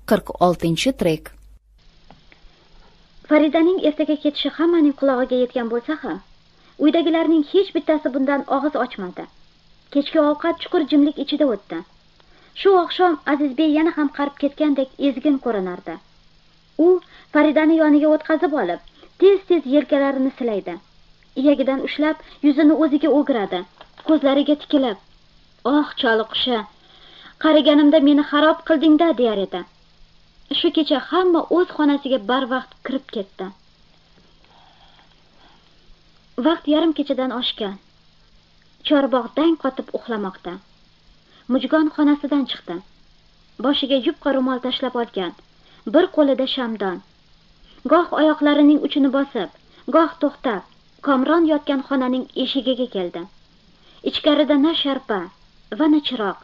46-trek. Faridaning ertaga ketishi hammaning qulog'iga yetgan bo'lsa ham, uydagilarning hech bittasi bundan og'iz ochmadi. Kechki ovqat chuqur jimlik ichida o'tdi. Shu oqshom Azizbek yana ham qarib ketgandek ezgin ko'rinardi. U Faridani yoniga o'tkazib olib, tez-tez yelkalarini silaydi. Iyagidan ushlab, yuzini o'ziga o'giradi, ko'zlariga tikilib, "Oh, choliqushi, qariganimda meni xarob qilding-da", deyar edi. Shu kecha hamma o'z xonasiga barvaqt kirib ketdi. Vaqt yarim kechadan oshgan. Chorbog' dang qotib uxlamoqda. Mujgon xonasidan chiqdi. Boshiga yupqa ro'mol tashlab olgan, bir qo'lida shamdon. Goh oyoqlarining uchini bosib, goh to'xtab, Komron yotgan xonaning eshigiga keldi. Ichkarida na sharpa va na chiroq.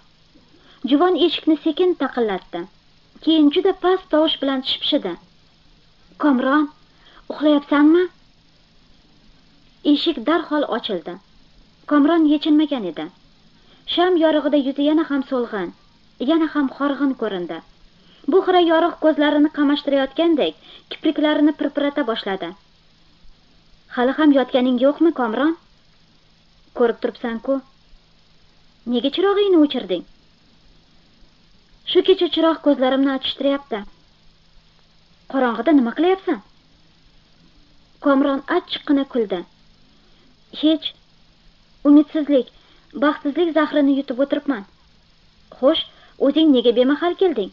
Juvon eshikni sekin taqillatdi. Keyin juda past tovush bilan shipshidi. "Komron, uxlayapsanmi?" Eshik darhol ochildi. Komron yechinmagan edi. Sham yorug'ida yuzi yana ham so'lg'in, yana ham horg'in ko'rindi. Bu xira yorug' ko'zlarini qamashtirayotgandek, kipriklarini pirpirata boshladi. "Hali ham yotganing yo'qmi, Komron?" "Ko'rib turibsan-ku. Nega chirog'ingni o'chirding?" "Shu kecha chiroq ko'zlarimni achishtiryapti." "Qorong'ida nima qilyapsan?" Komron achchiqqina kuldi. "Hech. Umidsizlik, baxtsizlik zahrini yutib o'tiribman." "Xo'sh, o'zing nega bemahal kelding?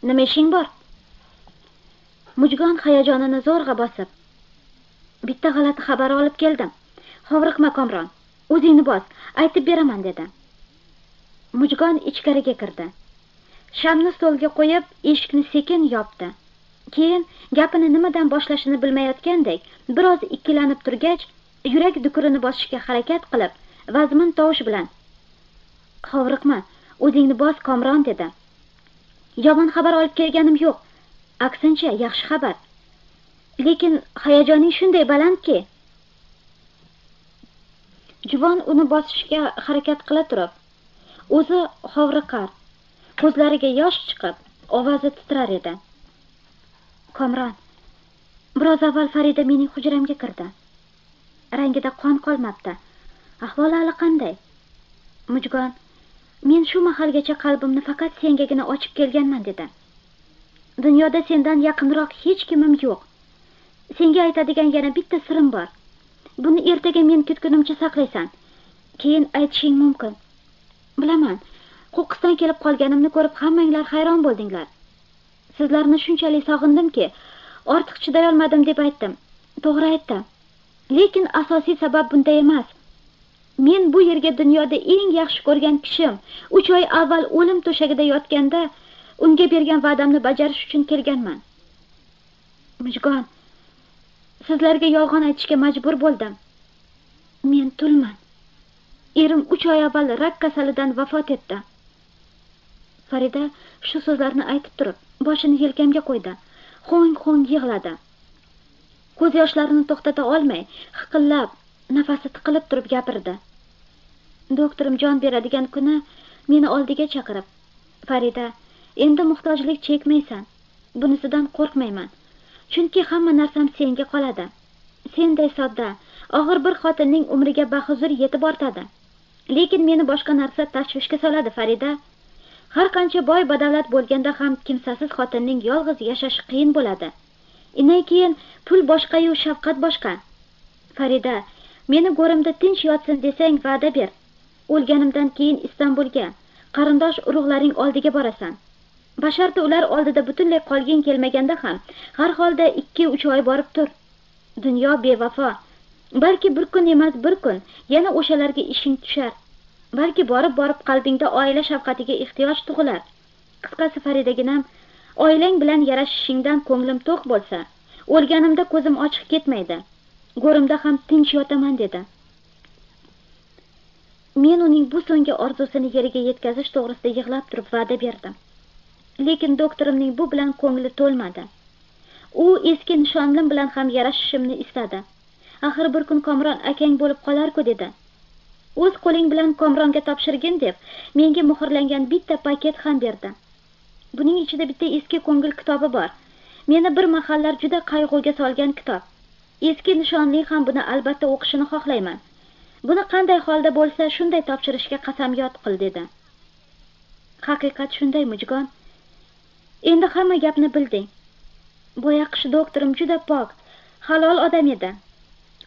Nima ishing bor?" Mujgon hayajonini zo'rg'a bosib, "Bitta g'alati xabar olib keldim. Hovriqma, Komron. O'zingni bos, aytib beraman", dedi. Mujgon ichkariga kirdi. Shamni stolga qo'yib, eshikni sekin yopdi. Keyin gapini nimadan boshlashini bilmayotgandek, biroz ikkilanib turgach, yurak dukurini bosishga harakat qilib, vazmin tovush bilan, "Hovriqma, o'zingni bos, Komron", dedi. "Yomon xabar olib kelganim yo'q. Aksincha, yaxshi xabar. Lekin hayajoning shunday balandki." Juvon uni bosishga harakat qila turib, o'zi hovriqar, ko'zlariga yosh chiqib, ovozi titrar edi. "Komron, biroz avval Farida mening hujramga kirdi. Rangida qon qolmabdi. Ahvoli hali qanday?" Mujgon, "Men shu mahalgacha qalbimni faqat sengagina ochib kelganman", dedi. "Dunyoda sendan yaqinroq hech kimim yo'q. Senga aytadigan yana bitta sirim bor. Buni ertaga men ketgunimcha saqlaysan. Keyin aytishing mumkin. Bilaman, qo'qqisdan kelib qolganimni ko'rib hammanglar hayron bo'ldinglar. Sizlarni shunchalik sog'indimki, ortiq chiday olmadim deb aytdim. To'g'ri aytdim. Lekin asosiy sabab bunda emas. Men bu yerga dunyoda eng yaxshi ko'rgan kishim 3 oy avval o'lim to'shagida yotganda unga bergan va'damni bajarish uchun kelganman. Mujgon, sizlarga yolg'on aytishga majbur bo'ldim. Men tulman. Erim 3 oy avval rak kasalidan vafot etdi." Farida shu so'zlarni aytib turib, boshini yelkamga qo'ydi. Xo'ng-xo'ng yig'ladi. Ko'z yoshlarini to'xtata olmay, hiqillab, nafasi tiqilib turib gapirdi. "Doktorim jon beradigan kuni meni oldiga chaqirib, Farida, endi muhtojlik chekmaysan. Bunisidan qo'rqmayman. Chunki hamma narsam senga qoladi. Senday sodda, og'ir bir xotinning umriga bahuzur yetib ortadi. Lekin meni boshqa narsa tashvishga soladi, Farida. Har qancha boy badavlat bo'lganda ham kimsasiz xotinning yolg'iz yashashi qiyin bo'ladi. Inay keyin pul boshqa-yu shafqat boshqa. Farida, meni go'rimda tinch yotsin desang va'da ber. O'lganimdan keyin Istanbulga, qarindosh urug'laring oldiga borasan. Basharti ular oldida butunlay qolging kelmaganda ham, har holda 2-3 oy borib tur. Dunyo bevafo. Balki bir kun emas bir kun yana o'shalarga ishing tushar. Balki borib qalbingda oila shafqatiga ehtiyoj tug'ilar. Qisqasi Faridaginam, oilang bilan yarashishingdan ko'nglim to'q bo'lsa, o'lganimda ko'zim ochiq ketmaydi. Go'rimda ham tinch yotaman", dedi. Men uning bu so'nggi orzusini yeriga yetkazish to'g'risida yig'lab turib va'da berdim. Lekin doktorimning bu bilan ko'ngli to'lmadi. U eski nishonlim bilan ham yarashishimni istadi. Axir bir kun Komron akang bo'lib qolar-ku, dedi. O'z qo'ling bilan Komronga topshirgin deb menga muhrlangan bitta paket ham berdi. Buning ichida bitta eski ko'ngil kitobi bor. Meni bir mahallar juda qayg'uga solgan kitob. Eski nishonli ham buni albatta o'qishini xohlayman. Buni qanday holda bo'lsa shunday topshirishga qasamyod qil dedi. Haqiqat shunday, Mujgon. Endi hamma gapni bilding. Boyaqish doktorim juda pok, halol odam edi.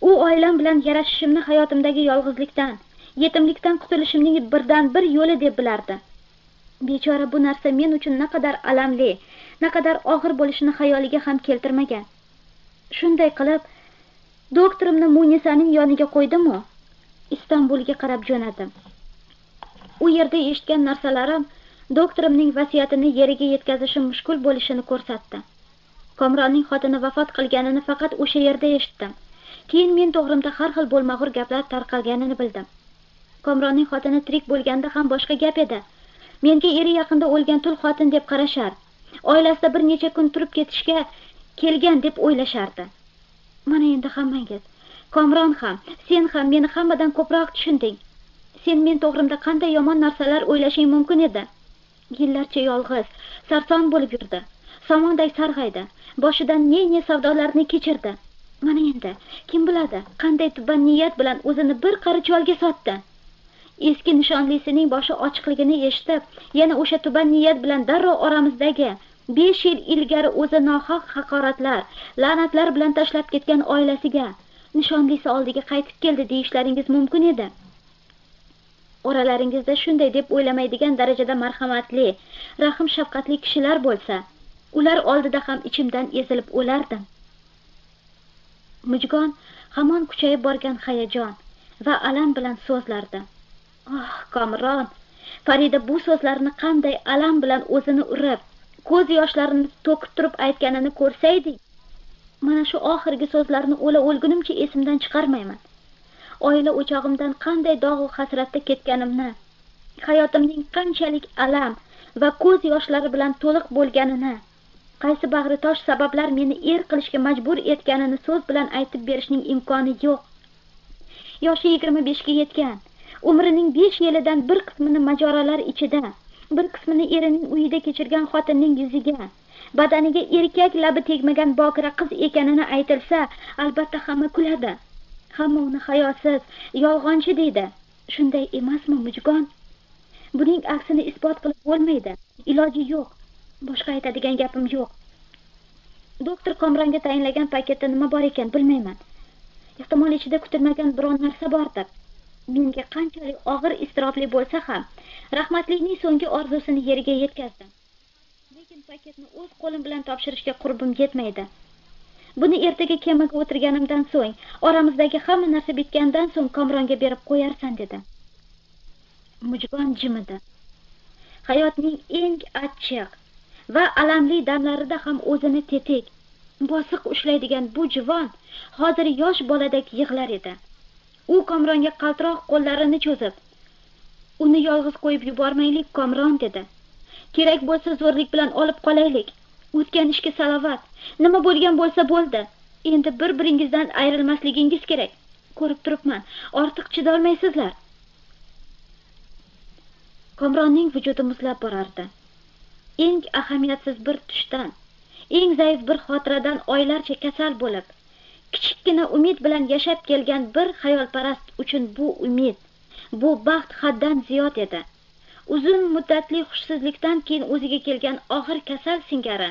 U oilam bilan yarashishimni hayotimdagi yolg'izlikdan, yetimlikdan qutulishimning birdan bir yo'li deb bilardi. Bechora bu narsa men uchun naqadar alamli, naqadar og'ir bo'lishini xayoliga ham keltirmagan. Shunday qilib, doktorimni Munisaning yoniga qo'ydim-u, Istanbulga qarab jo'nadim. U yerda eshitgan narsalarim doktorimning vasiyatini yeriga yetkazishim mushkul bo'lishini ko'rsatdi. Komronning xotini vafot qilganini faqat o'sha yerda eshitdim. Keyin men to'g'rimda har xil bo'lmag'ur gaplar tarqalganini bildim. Komronning xotini tirik bo'lganda ham boshqa gap edi. Menga eri yaqinda o'lgan tul xotin deb qarashar. Oilasida bir necha kun turib ketishga kelgan deb o'ylashardi. Mana endi hammangiz, Komron ham, sen ham meni hammadan ko'proq tushunding. Sen men to'g'rimda qanday yomon narsalar o'ylashing mumkin edi. Yillarcha yolg'iz, sarson bo'lib yurdi. Somonday sarg'aydi. Boshidan ne savdolarni kechirdi. Mana endi kim biladi, qanday tuban niyat bilan o'zini bir qari cholga sotdi. Eski nishonlisining boshi ochiqligini eshitib, yana o'sha tuban niyat bilan darrov oramizdagi 5 yil ilgari o'zi nohaq haqoratlar, la'natlar bilan tashlab ketgan oilasiga, nishonlisi oldiga qaytib keldi deyishlaringiz mumkin edi. Oralaringizda shunday deb o'ylamaydigan darajada marhamatli, rahim shafqatli kishilar bo'lsa, ular oldida ham ichimdan ezilib o'lardim. Mujgon hamon kuchayib borgan hayajon va alam bilan so'zlardi. Oh, Komron, Farida bu so'zlarni qanday alam bilan o'zini urib, ko'z yoshlarini to'kib turib aytganini ko'rsaydik. Mana shu oxirgi so'zlarni o'lgunimcha esimdan chiqarmayman. Oila o'chog'imdan qanday dog'u hasratda ketganimni, hayotimning qanchalik alam va ko'z yoshlari bilan to'liq bo'lganini, qaysi bag'ri tosh sabablar meni qilishga majbur etganini so'z bilan aytib berishning imkoni yo'q. Yoshi 25 ga yetgan, umrining 5 yilidan bir qismini majoralar ichida, bir qismini erining uyida kechirgan xotinning yuziga, badaniga erkak labi tegmagan bokira qiz ekanini aytilsa, albatta hamma kuladi. Hamma uni hayosiz, yolg'onchi deydi. Shunday emasmi, Mujgon? Buning aksini isbot qilib bo'lmaydi. Iloji yo'q. Boshqa aytadigan gapim yo'q. Doktor Komronga tayinlagan paketda nima bor ekan bilmayman. Ehtimol ichida kutilmagan biron narsa bordir. Menga qanchalik og'ir iztirobli bo'lsa ham, rahmatlining so'nggi orzusini yeriga yetkazdim. Lekin paketni o'z qo'lim bilan topshirishga qurbim yetmaydi. Buni ertaga kemaga o'tirganimdan so'ng, oramizdagi hamma narsa bitgandan so'ng Komronga berib qo'yarsan dedi. Mujgon jimidi. Hayotning eng achchiq va alamli damlarida ham o'zini tetik, bosiq ushlaydigan bu juvon hozir yosh boladek yig'lar edi. U Komronga qaltiroq qo'llarini cho'zib, "Uni yolg'iz qo'yib yubormaylik, Komron" dedi. "Kerak bo'lsa zo'rlik bilan olib qolaylik. O'tgan ishga salovat. Nima bo'lgan bo'lsa bo'ldi. Endi bir-biringizdan ayrilmasligingiz kerak. Ko'rib turibman, ortiq chidolmaysizlar." Komronning vujudi muzlab borardi. Eng ahamiyatsiz bir tushdan, eng zaif bir xotiradan oylarcha kasal bo'lib, kichikkina umid bilan yashab kelgan bir xayolparast uchun bu umid, bu baxt haddan ziyod edi. Uzun muddatli xushsizlikdan keyin o'ziga kelgan og'ir kasal singari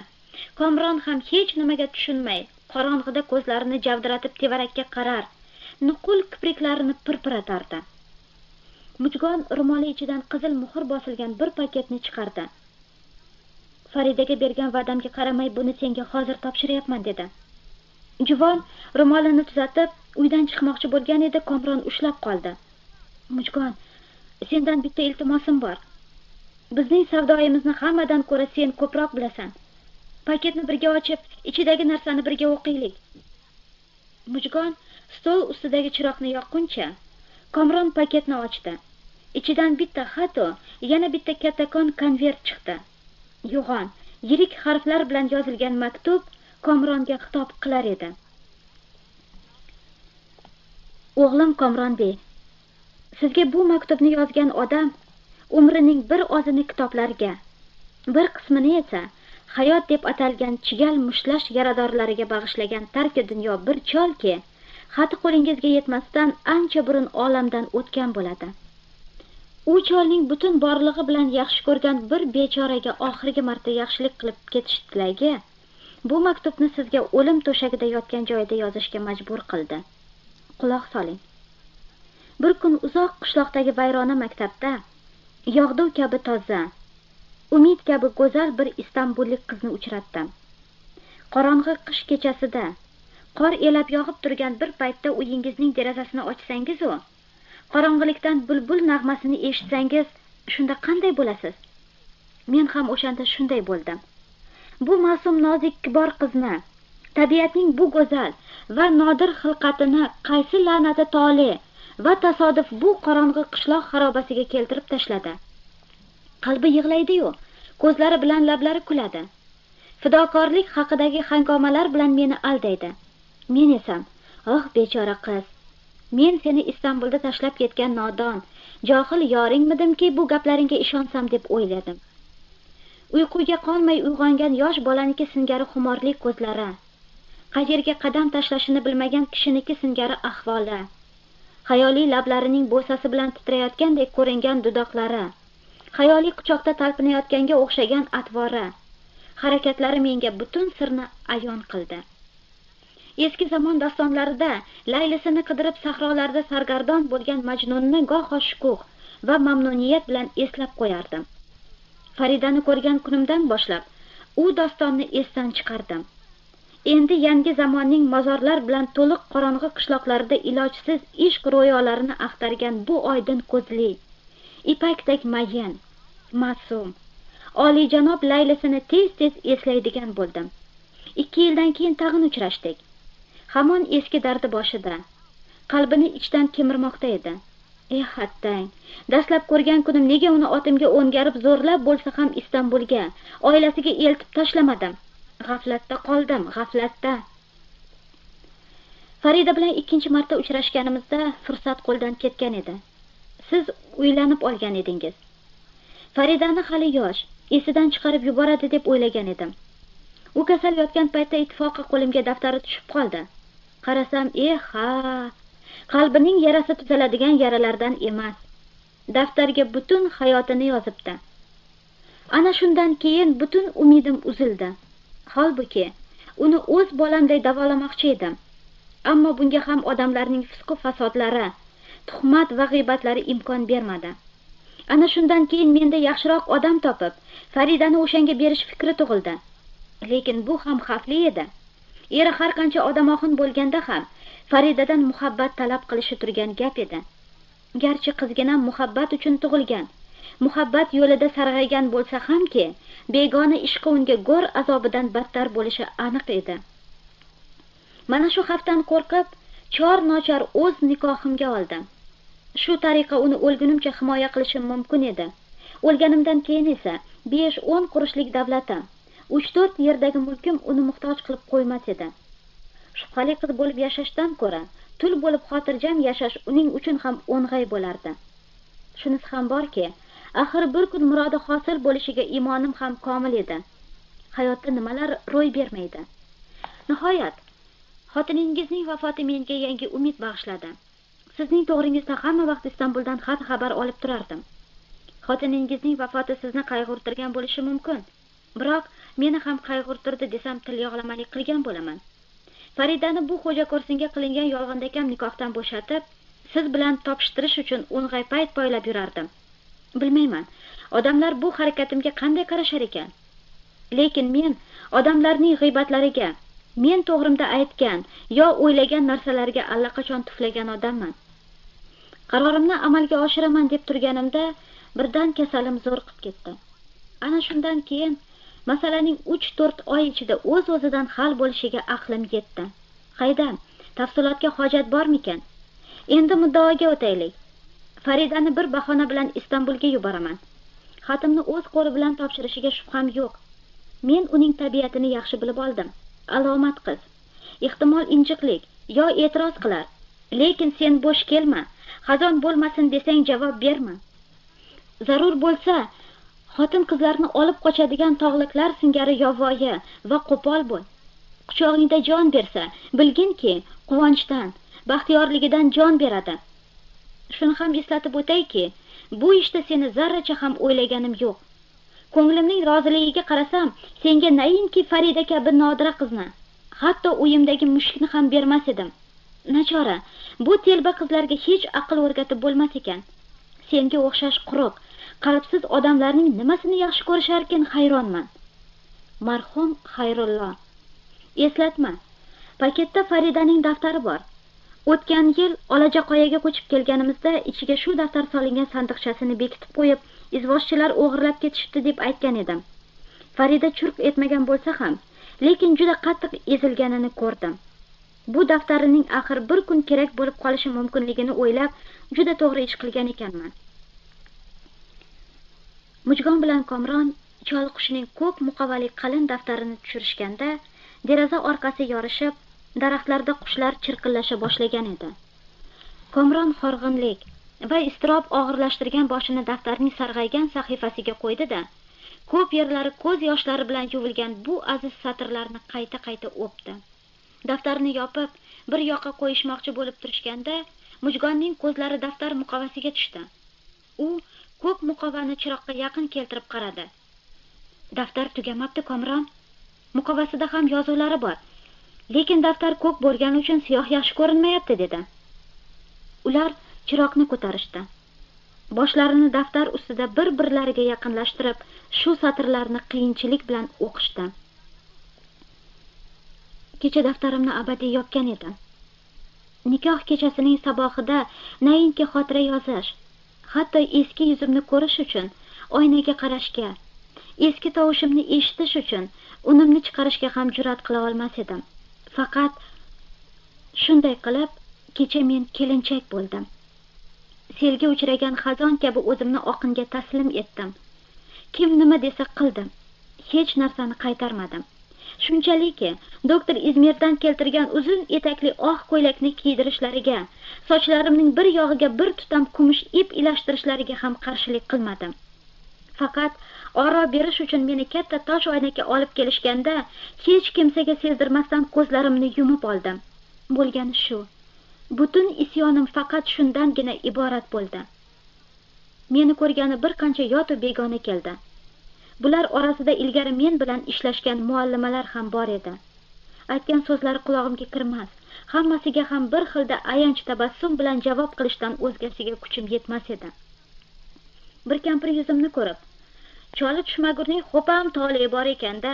Komron ham hech nimaga tushunmay, qorong'ida ko'zlarini javdiratib tevarakka qarar, nuqul kipriklarini pirpiratardi. Mujgon ro'moli ichidan qizil muhr bosilgan bir paketni chiqardi. "Faridaga bergan va'damga qaramay buni senga hozir topshiryapman" dedi. Juvon ro'molini tuzatib, uydan chiqmoqchi bo'lgan edi, Komron ushlab qoldi. "Mujgon, sendan bitta iltimosim bor. Bizning savdoyimizni hammadan ko'ra sen ko'proq bilasan. Paketni birga ochib, ichidagi narsani birga o'qiylik." Mujgon stol ustidagi chiroqni yoqquncha, Komron paketni ochdi. Ichidan bitta xato, yana bitta kattakon konvert chiqdi. Yo'g'on, yirik harflar bilan yozilgan maktub Komronga xitob qilar edi. "O'g'lim Komronbek, sizga bu maktubni yozgan odam umrining bir ozini kitoblarga, bir qismini esa hayot deb atalgan chigal mushtlash yaradorlariga bag'ishlagan tarki dunyo bir cholki, xati qo'lingizga yetmasdan ancha burun olamdan o'tgan bo'ladi. U cholning butun borlig'i bilan yaxshi ko'rgan bir bechoraga oxirgi marta yaxshilik qilib ketish tilagi bu maktubni sizga o'lim to'shagida yotgan joyida yozishga majbur qildi. Quloq soling. Bir kun uzoq qishloqdagi vayrona maktabda yog'du kabi toza, umid kabi go'zal bir istanbullik qizni uchratdim. Qorong'i qish kechasida, qor elab yog'ib turgan bir paytda uyingizning derazasini ochsangiz-u, qorong'ilikdan bulbul nag'masini eshitsangiz, shunda qanday bo'lasiz? Men ham o'shanda shunday bo'ldim. Bu ma'sum nozik kibor qizni, tabiatning bu go'zal va nodir xilqatini qaysi la'nati tole va tasodif bu qorong'i qishloq xarobasiga keltirib tashladi. Qalbi yig'laydi-yu, ko'zlari bilan lablari kuladi. Fidokorlik haqidagi hangomalar bilan meni aldaydi. Men esam, "Oh, bechora qiz. Men seni Istanbulda tashlab ketgan nodon, johil yoringmidimki bu gaplaringga ishonsam" deb o'yladim. Uyquga qolmay uyg'ongan yosh bolaniki singari xumorlik ko'zlari, qayerga qadam tashlashini bilmagan kishiniki singari ahvoli, xayoliy lablarining bo'sasi bilan titrayotgandek ko'ringan dudoqlari, xayoliy quchoqda talpinayotganga o'xshagan atvori, harakatlari menga butun sirni ayon qildi. Eski zamon dostonlarida Laylisini qidirib sahrolarda sargardon bo'lgan Majnunni goho shukuh va mamnuniyat bilan eslab qo'yardim. Faridani ko'rgan kunimdan boshlab u dostonni esdan chiqardim. Endi yangi zamonning mozorlar bilan to'liq qorong'i qishloqlarida ilojsiz ishq ro'yolarini axtargan bu oydin ko'zli, ipakdek mayin, ma'sum, oliyjanob Laylisini tez-tez eslaydigan bo'ldim. 2 yildan keyin tag'in uchrashdik. Hamon eski dardi boshida, qalbini ichdan kemirmoqda edi. Hattang, dastlab ko'rgan kunim nega uni otimga o'ngarib zo'rlab bo'lsa ham Istanbulga, oilasiga eltib tashlamadim. G'aflatda qoldim, g'aflatda. Farida bilan 2-chi marta uchrashganimizda fursat qo'ldan ketgan edi. Siz uylanib olgan edingiz. Faridani hali yosh, esidan chiqarib yuboradi deb o'ylagan edim. U kasal yotgan paytda ittifoqi qo'limga daftari tushib qoldi. Qarasam, qalbining yarasi tuzaladigan yaralardan emas. Daftarga butun hayotini yozibdi. Ana shundan keyin butun umidim uzildi. Holbuki, uni o'z bolamday davolamoqchi edim. Ammo bunga ham odamlarning fisq-u fasodlari, tuhmat va g'iybatlari imkon bermadi. Ana shundan keyin menda yaxshiroq odam topib, Faridani o'shanga berish fikri tug'ildi. Lekin bu ham xavfli edi. Eri har qancha odamoxin bo'lganda ham Faridadan muhabbat talab qilishi turgan gap edi. Garchi qizginam muhabbat uchun tug'ilgan, muhabbat yo'lida sarg'aygan bo'lsa hamki, begona ishqi unga go'r azobidan battar bo'lishi aniq edi. Mana shu xavfdan qo'rqib, chor-nochor o'z nikohimga oldim. Shu tariqa uni o'lgunimcha himoya qilishim mumkin edi. O'lganimdan keyin esa 5-10 qurushlik davlatim, 3-4 yerdagi mulkim uni muhtoj qilib qo'ymas edi. Shubhali qiz bo'lib yashashdan ko'ra, tul bo'lib xotirjam yashash uning uchun ham o'ng'ay bo'lardi. Shunisi ham borki, axir bir kun murodi hosil bo'lishiga imonim ham komil edi. Hayotda nimalar ro'y bermaydi. Nihoyat, xotiningizning vafoti menga yangi umid bag'ishladi. Sizning to'g'ringizda hamma vaqt Istanbuldan xabar olib turardim. Xotiningizning vafoti sizni qayg'urtirgan bo'lishi mumkin. Biroq meni ham qayg'urtirdi desam til yog'lamalik qilgan bo'laman. Faridani bu xo'ja ko'rsinga qilingan yolg'ondakam nikohdan bo'shatib, siz bilan topshtirish uchun o'ng'ay payt poylab yurardim. Bilmayman, odamlar bu harakatimga qanday qarashar ekan. Lekin men odamlarning g'iybatlariga, men to'g'rimda aytgan yo o'ylagan narsalarga allaqachon tuflagan odamman. Qarorimni amalga oshiraman deb turganimda birdan kasalim zo'rqib ketdi. Ana shundan keyin masalaning 3-4 oy ichida o'z-o'zidan hal bo'lishiga aqlim yetdi. Qaydan? Tafsilotga hojat bormikan? Endi muddaoga o'taylik. Faridani bir bahona bilan Istanbulga yuboraman. Xatimni o'z qo'li bilan topshirishiga shubham yo'q. Men uning tabiatini yaxshi bilib oldim. Alomat qiz. Ehtimol injiqlik yo e'tiroz qilar. Lekin sen bo'sh kelma. Xazon bo'lmasin desang javob berma. Zarur bo'lsa, xotin qizlarni olib qochadigan tog'liqlar singari yovvoyi va qo'pol bo'l. Quchog'ingda jon bersa, bilginki, quvonchdan, baxtiyorligidan jon beradi. Shuni ham eslatib o'tayki, bu ishda seni zarracha ham o'ylaganim yo'q. Ko'nglimning roziligiga qarasam, senga nayinki Farida kabi nodira qizni, hatto uyimdagi mushukni ham bermas edim. Nachora, bu telba qizlarga hech aql o'rgatib bo'lmas ekan. Senga o'xshash quruq, qalbsiz odamlarning nimasini yaxshi ko'risharkin hayronman. Marhum Xayrullo. Eslatma. Paketda Faridaning daftari bor. O'tgan yil Olajaqoyaga ko'chib kelganimizda ichiga shu daftar solingan sandiqchasini bekitib qo'yib, izvoshchilar o'g'irlab ketishdi deb aytgan edim. Farida churq etmagan bo'lsa ham, lekin juda qattiq ezilganini ko'rdim. Bu daftarining axir bir kun kerak bo'lib qolishi mumkinligini o'ylab, juda to'g'ri ish qilgan ekanman. Mujgon bilan Komron Choliqushining ko'p muqovali qalin daftarini tushirishganda, deraza orqasi yorishib, daraxtlarda qushlar chirqillasha boshlagan edi. Komron horg'inlik va iztirob og'irlashtirgan boshini daftarning sarg'aygan sahifasiga qo'ydi-da, ko'p yerlari ko'z yoshlari bilan yuvilgan bu aziz satrlarni qayta-qayta o'pdi. Daftarni yopib, bir yoqqa qo'yishmoqchi bo'lib turishganda, Mujgonning ko'zlari daftar muqovasiga tushdi. U ko'p muqovani chiroqqa yaqin keltirib qaradi. Daftar tugamabdi, Komron. Muqovasida ham yozuvlari bor. Lekin daftar ko'p bo'lgani uchun siyoh yaxshi ko'rinmayapti, dedi. Ular chiroqni ko'tarishdi. Boshlarini daftar ustida bir-birlariga yaqinlashtirib, shu satrlarni qiyinchilik bilan o'qishdi. Kecha daftarimni abadiy yopgan edim. Nikoh kechasining sabohida nayinki xotira yozish, hatto eski yuzimni ko'rish uchun oynaga qarashga, eski tovushimni eshitish uchun unimni chiqarishga ham jur'at qila olmas edim. Faqat shunday qilib, kecha men kelinchak bo'ldim. Selga uchragan xazon kabi o'zimni oqinga taslim etdim. Kim nima desa qildim. Hech narsani qaytarmadim. Shunchalik doktor Izmirdan keltirgan uzun etakli oq ko'ylakni kiydirishlariga, sochlarimning bir yog'iga bir tutam kumush ip ilashtirishlariga ham qarshilik qilmadim. Faqat oro berish uchun meni katta tosh oynaga olib kelishganda, hech kimsaga sezdirmasdan ko'zlarimni yumib oldim. Bo'lgani shu. Butun isyonim faqat shundangina iborat bo'ldi. Meni ko'rgani bir qancha yot va begona keldi. Bular orasida ilgari men bilan ishlashgan muallimalar ham bor edi. Aytgan so'zlari qulog'imga kirmas. Hammasiga ham bir xilda ayanch tabassum bilan javob qilishdan o'zgasiga kuchim yetmas edi. Bir kampir yuzimni ko'rib, "Choli tushmagurning xo'pam tole bor ekanda,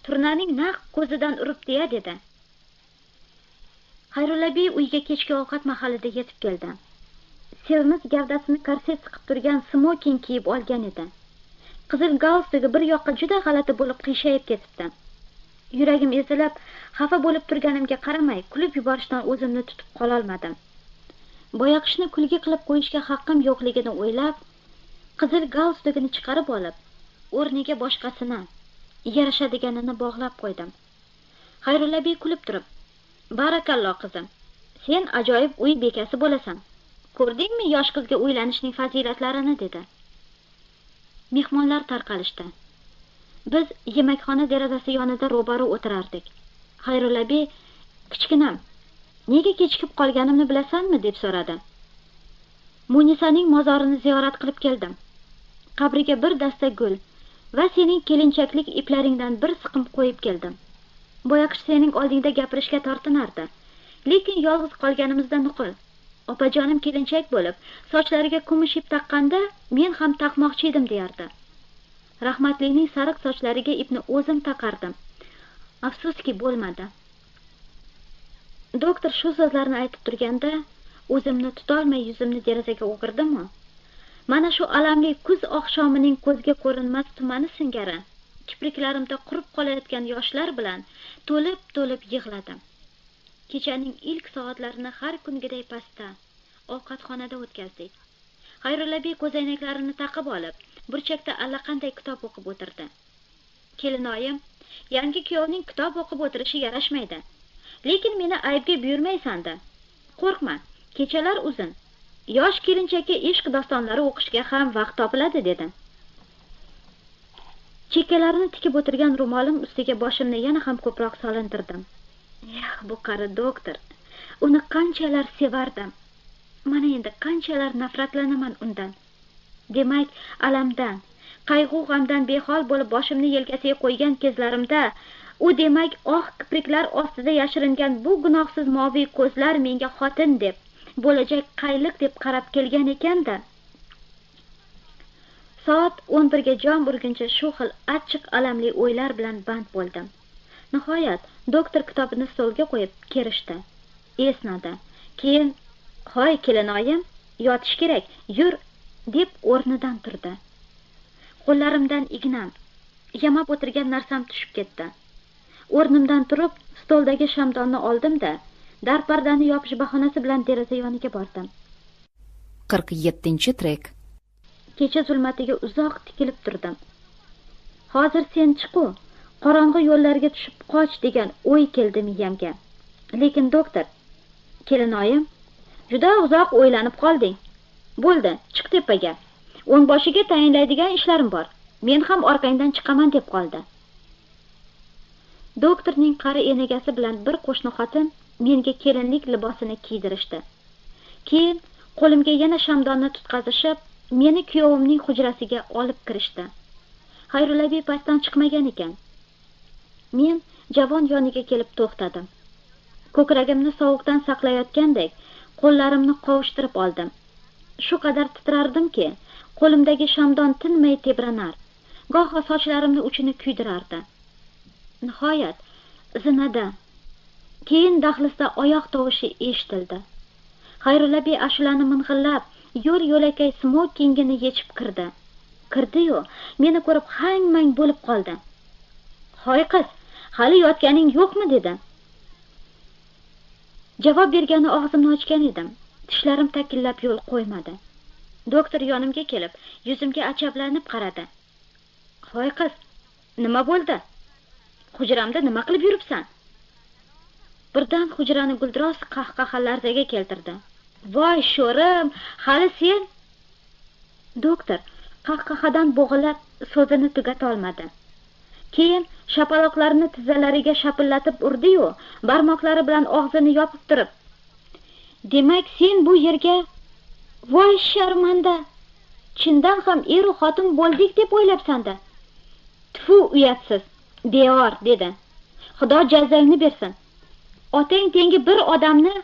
turnaning naq ko'zidan uribdi-ya", dedi. Xayrullabiy uyga kechki ovqat mahalida yetib keldi. Sevimiz gavdasini korset siqib turgan smoking kiyib olgan edi. Qizil galstugi bir yoqqa juda g'alati bo'lib qiyshayib ketibdi. Yuragim ezilib, xafa bo'lib turganimga qaramay, kulib yuborishdan o'zimni tutib qola olmadim. Boyaqishni kulgi qilib qo'yishga haqqim yo'qligini o'ylab, qizil galstugini chiqarib olib, o'rniga boshqasini, yarashadiganini bog'lab qo'ydim. Xayrullabiy kulib turib, "Barakalloh qizim, sen ajoyib uy bekasi bo'lasan. Ko'rdingmi yosh qizga uylanishning fazilatlarini", dedi. Mehmonlar tarqalishdi. Biz yemakxona derazasi yonida ro'baro o'tirardik. Xayrullabiy, "Kichkinam, nega kechikib qolganimni bilasanmi?" deb so'radi. "Munisaning mozorini ziyorat qilib keldim. Qabriga bir dasta gul va sening kelinchaklik iplaringdan bir siqim qo'yib keldim. Boyaqish sening oldingda gapirishga tortinardi. Lekin yolg'iz qolganimizda nuqul. Opajonim kelinchak bo'lib, sochlariga kumush ip taqqanda men ham taqmoqchi edim", deyardi. Rahmatlining sariq sochlariga ipni o'zim taqardim. Afsuski bo'lmadi. Doktor shu so'zlarni aytib turganda, o'zimni tutolmay yuzimni derazaga o'girdim-ku. Mana shu alamli kuz oqshomining ko'zga ko'rinmas tumani singari kipriklarimda qurib qolayotgan yoshlar bilan to'lib yig'ladim. Kechaning ilk soatlarini har kungiday pastda ovqatxonada o'tkazdik. Xayrullabiy ko'zoynaklarini taqib olib, burchakda allaqanday kitob o'qib o'tirdi. "Kelinoyim, yangi kuyovning kitob o'qib o'tirishi yarashmaydi. Lekin meni aybga buyurmaysan-da. Qo'rqma, kechalar uzun. Yosh kelinchakka ishq dostonlari o'qishga ham vaqt topiladi", dedi. chekkalarini tikib o'tirgan ro'molim ustiga boshimni yana ham ko'proq solintirdim. Bu qari doktor, uni qanchalar sevardim. Mana endi qanchalar nafratlanaman undan. Demak, alamdan, qayg'u-g'amdan behol bo'lib boshimni yelkasiga qo'ygan kezlarimda, u demak oq kipriklar ostida yashiringan bu gunohsiz moviy ko'zlar menga xotin deb, bo'lajak qayliq deb qarab kelgan ekan-da. Soat 11 ga jon urguncha shu xil achchiq alamli o'ylar bilan band bo'ldim. Nihoyat doktor kitobini stolga qo'yib kerishdi. Esnadi. Keyin, "Hoy kelinoyim, yotish kerak, yur", deb o'rnidan turdi. Qo'llarimdan ignam, yamab o'tirgan narsam tushib ketdi. O'rnimdan turib, stoldagi shamdonni oldim-da, darpardani yopish bahonasi bilan deraza yoniga bordim. 47-trek. Kecha zulmatiga uzoq tikilib turdim. Hozir sen chiqu, qorong'i yo'llarga tushib qoch degan o'y keldi miyamga. Lekin doktor, kelinoyim, juda uzoq o'ylanib qolding. Bo'ldi, chiq tepaga. O'ngboshiga tayinlaydigan ishlarim bor. Men ham orqangdan chiqaman deb qoldi. Doktorning qari enagasi bilan bir qo'shni xotin menga kelinlik libosini kiydirishdi. Keyin qo'limga yana shamdonni tutqazishib, meni kuyovimning hujrasiga olib kirishdi. Xayrulabiy pastdan chiqmagan ekan. Men javon yoniga kelib to'xtadim. Ko'kragimni sovuqdan saqlayotgandek, qo'llarimni qovushtirib oldim. Shu qadar titrardimki, qo'limdagi shamdon tinmay tebranar, goho sochlarimni uchini kuydirardi. Nihoyat zinada, keyin dahlizda oyoq tovushi eshitildi. Xayrulabiy ashulani ming'illab, yo'l-yo'lakay smokingini yechib kirdi. Kirdi-yu, meni ko'rib hang-mang bo'lib qoldi. "Hoy qiz, hali yotganing yo'qmi?" dedi. Javob bergani og'zimni ochgan edim. Tishlarim takillab yo'l qo'ymadi. Doktor yonimga kelib, yuzimga ajablanib qaradi. "Hoy qiz, nima bo'ldi? Hujramda nima qilib yuribsan?" Birdan hujrani guldiroz qahqaha larzaga keltirdi. "Voy sho'rim, hali sen?" Doktor qahqahadan bo'g'ilib so'zini tugata olmadi. Keyin shapaloqlarini tizzalariga shapillatib urdi-yu, barmoqlari bilan og'zini yopib turib, "Demak, sen bu yerga, voy sharmanda, chindan ham eru xotin bo'ldik deb o'ylabsan-da. Tfu, uyatsiz, devor", dedi. "Xudo jazangni bersin. Otang tengi bir odamni..."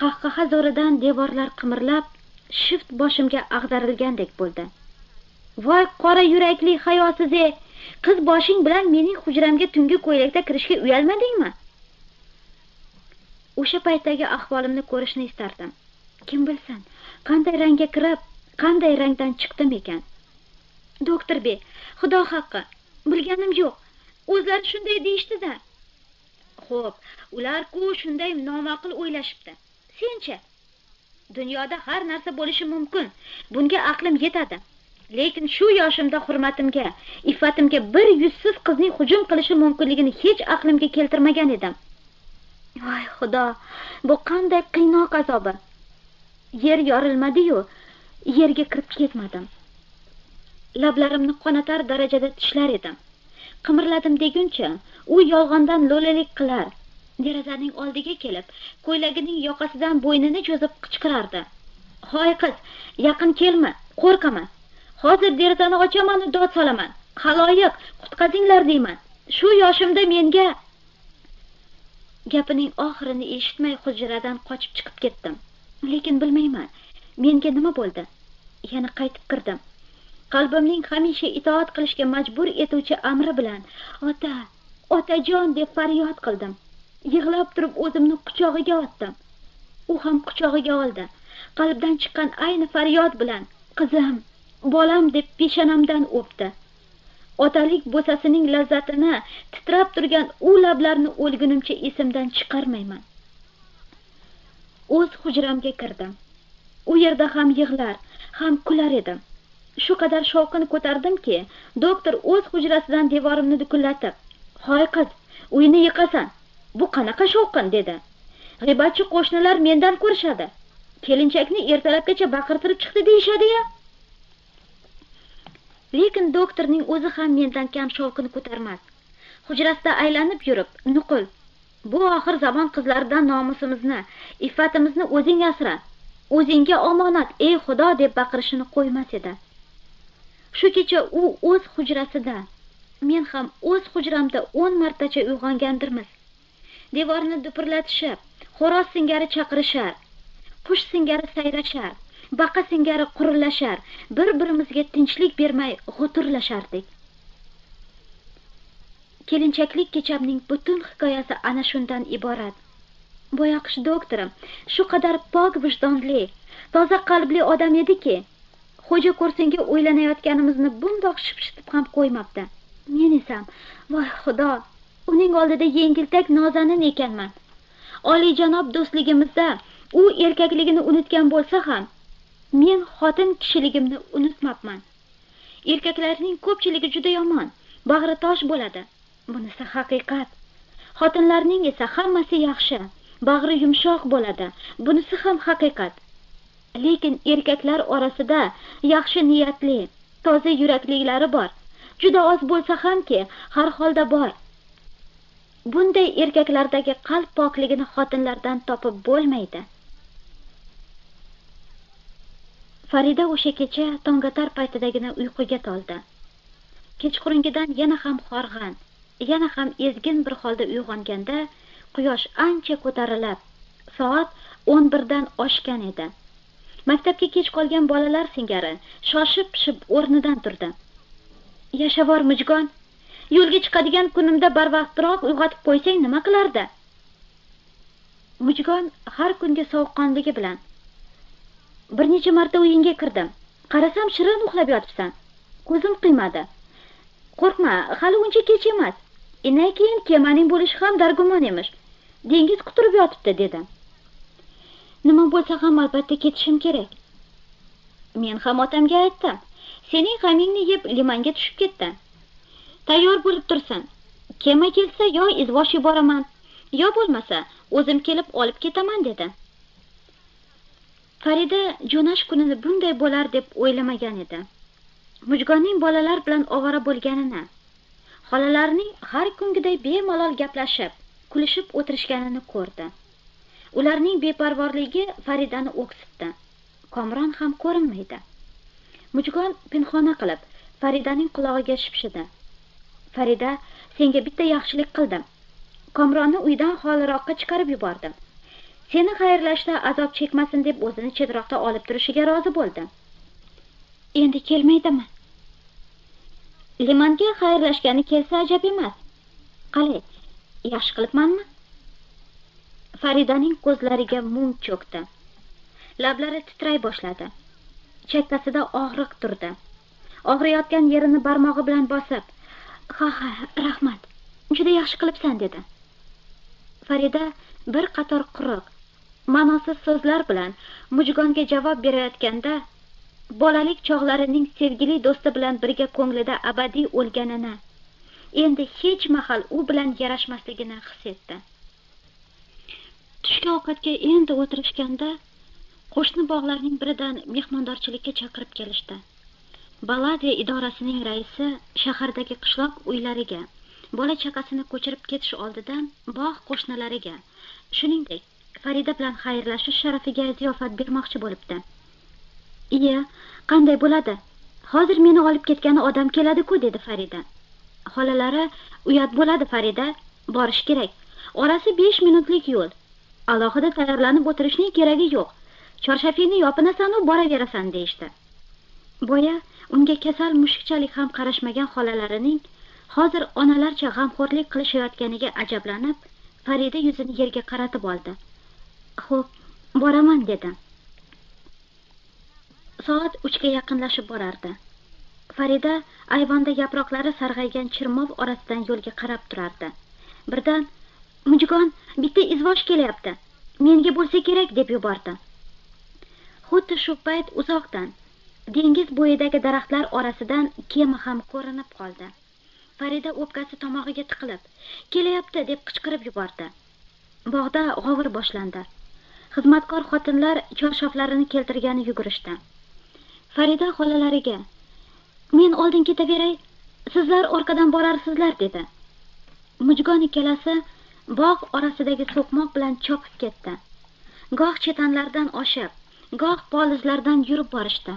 Qahqaha zo'ridan devorlar qimirlab, shift boshimga ag'darilgandek bo'ldi. "Voy qora yurakli hayosiz-ey, qiz boshing bilan mening hujramga tungi ko'ylakda kirishga uyalmadingmi?" O'sha paytdagi ahvolimni ko'rishni istardim. Kim bilsin, qanday rangga kirib, qanday rangdan chiqdim ekan. "Doktor bey, xudo haqqi, bilganim yo'q. O'zlari shunday deyishdi-da." "Xo'p, ular-ku shunday noma'qul o'ylashibdi. Senchi? Dunyoda har narsa bo'lishi mumkin. Bunga aqlim yetadi. Lekin shu yoshimda hurmatimga, iffatimga bir yuzsiz qizning hujum qilishi mumkinligini hech aqlimga keltirmagan edim. Voy xudo, bu qanday qiynoq azobi. Yer yorilmadi-yu, yerga kirib ketmadim. Lablarimni qonatar darajada tishlar edim. Qimirladim deguncha, u yolg'ondan lo'lalik qilar. Derazaning oldiga kelib, ko'ylagining yoqasidan bo'ynini cho'zib qichqirardi. "Hoy qiz, yaqin kelma, qo'rqaman. Hozir derazani ochaman, dod solaman. Xaloyiq, qutqazinglar deyman. Shu yoshimda menga..." Gapining oxirini eshitmay hujradan qochib chiqib ketdim. Lekin bilmayman, menga nima bo'ldi. Yana qaytib kirdim. Qalbimning hamisha itoat qilishga majbur etuvchi amri bilan "Ota, otajon" deb faryod qildim. Yig'lab turib o'zimni quchog'iga otdim. U ham quchog'iga oldi. Qalbdan chiqqan ayni faryod bilan "Qizim, bolam" deb peshonamdan o'pdi. Otalik bo'sasining lazzatini titrab turgan u lablarni o'lgunimcha esimdan chiqarmayman. O'z hujramga kirdim. U yerda ham yig'lar, ham kular edim. Shu qadar shovqin ko'tardimki, doktor o'z hujrasidan devorimni dukullatib, "Hoy qiz, uyni yiqasan. Bu qanaqa shovqin?" dedi. "G'iybatchi qo'shnilar mendan ko'rishadi. Kelinchakni ertalabgacha baqirtirib chiqdi deyishadi-ya." Lekin doktorning o'zi ham mendan kam shovqin ko'tarmas. Hujrasida aylanib yurib, nuqul: "Bu oxir zamon qizlaridan nomusimizni, iffatimizni o'zing asra. O'zingga omonat, ey Xudo" deb baqirishini qo'ymas edi. Shu kecha u o'z hujrasida, men ham o'z hujramda 10 martacha uyg'ongandirmiz. Devorni dupurlatishib, xo'roz singari chaqirishar, qush singari sayrashar, baqa singari qurillashar, bir-birimizga tinchlik bermay g'uturlashardik. Kelinchaklik kechamning butun hikoyasi ana shundan iborat. Boyoqish doktorim shu qadar pok vijdonli, toza qalbli odam ediki, xo'ja ko'rsinga o'ylanayotganimizni bundoq shipshitib ham qo'ymabdi. Men esam, voy Xudo, uning oldida yengiltak nozanin ekanman. Oliyjanob do'stligimizda u erkakligini unutgan bo'lsa ham, men xotin kishiligimni unutmabman. Erkaklarning ko'pchiligi juda yomon, bag'ri tosh bo'ladi. Bunisi haqiqat. Xotinlarning esa hammasi yaxshi, bag'ri yumshoq bo'ladi. Bunisi ham haqiqat. Lekin erkaklar orasida yaxshi niyatli, toza yurakliklari bor. Juda oz bo'lsa hamki, har holda bor. Bunday erkaklardagi qalb pokligini xotinlardan topib bo'lmaydi. Farida o'sha kecha tongatar paytidagina uyquga toldi. Kechqurungidan yana ham horg'in, yana ham ezgin bir holda uyg'onganda quyosh ancha ko'tarilib, soat 11 dan oshgan edi. Maktabga kech qolgan bolalar singari shoshib-pishib o'rnidan turdi. Yashavor Mujgon, yo'lga chiqadigan kunimda barvaqtroq uyg'otib qo'ysang nima qilardi? Mujgon har kungi sovuqqonligi bilan: bir necha marta uyingga kirdim. Qarasam shirin uxlab yotibsan. Ko'zim qiymadi. Qo'rqma, hali uncha kech emas. Indan keyin kemaning bo'lishi ham dargumon emish. Dengiz quturib yotibdi dedi. Nima bo'lsa ham albatta ketishim kerak. Men ham otamga aytdim. Sening g'amingni yeb limanga tushib ketdi. Tayyor bo'lib tursin. Kema kelsa yo izvosh yuboraman, yo bo'lmasa o'zim kelib olib ketaman dedi. Farida jo'nash kunini bunday bo'lar deb o'ylamagan edi. Mujgonning bolalar bilan ovora bo'lganini, xolalarining har kungiday bemalol gaplashib, kulishib o'tirishganini ko'rdi. Ularning beparvorligi Faridani o'ksitdi. Komron ham ko'rinmaydi. Mujgon pinhona qilib Faridaning qulog'iga shipshidi. Farida, senga bitta yaxshilik qildim. Komronni uydan xoliroqqa chiqarib yubordim. Seni xayrlashda azob chekmasin deb o'zini chetroqda olib turishiga rozi bo'ldi. Endi kelmaydimi? Limanga xayrlashgani kelsa ajab emas. Qalay, yaxshi qilibmanmi? Faridaning ko'zlariga mung cho'kdi. Lablari titray boshladi. Chakkasida og'riq turdi. Og'riyotgan yerini barmog'i bilan bosib, "Ha, rahmat. Juda yaxshi qilibsan" dedi. Farida bir qator quruq, ma'nosiz so'zlar bilan Mujgonga javob berayotganda, bolalik chog'larining sevgili do'sti bilan birga ko'nglida abadiy o'lganini, endi hech mahal u bilan yarashmasligini his etdi. Tushki ovqatga endi o'tirishganda qo'shni bog'larning biridan mehmondorchilikka chaqirib kelishdi. Baladiya idorasining raisi shahardagi qishloq uylariga, bola chaqasini ko'chirib ketish oldidan bog' qo'shnilariga, shuningdek Farida bilan xayrlashish sharafiga ziyofat bermoqchi bo'libdi. "Iya, qanday bo'ladi? Hozir meni olib ketgani odam keladi-ku" dedi Farida. Xolalari, "Uyat bo'ladi Farida, borish kerak. Orasi 5 minutlik yo'l. Alohida tayyorlanib o'tirishning keragi yo'q. Chorshafingni yopinasan u boraverasan" deyishdi. Boya unga kasal mushukchalik ham qarashmagan xolalarining hozir onalarcha g'amxo'rlik qilishayotganiga ajablanib, Farida yuzini yerga qaratib oldi. "Xo'p, boraman" dedi. Soat 3 ga yaqinlashib borardi. Farida ayvonda yaproqlari sarg'aygan chirmov orasidan yo'lga qarab turardi. Birdan "Mujgon, bitta izvosh kelyapti. Menga bo'lsa kerak" deb yubordi. Xuddi shu payt uzoqdan dengiz bo'yidagi daraxtlar orasidan kema ham ko'rinib qoldi. Farida o'pkasi tomog'iga tiqilib, "Kelyapti" deb qichqirib yubordi. Bog'da g'ovur boshlandi. Xizmatkor xotinlar chorsoflarini keltirgani yugurishdi. Farida xolalariga: Men oldin ketaveray, sizlar orqadan borarsizlar dedi. Mujgon ikkalasi bog' orasidagi so'qmoq bilan chopib ketdi. Goh chetanlardan oshib, goh polizlardan yurib borishdi.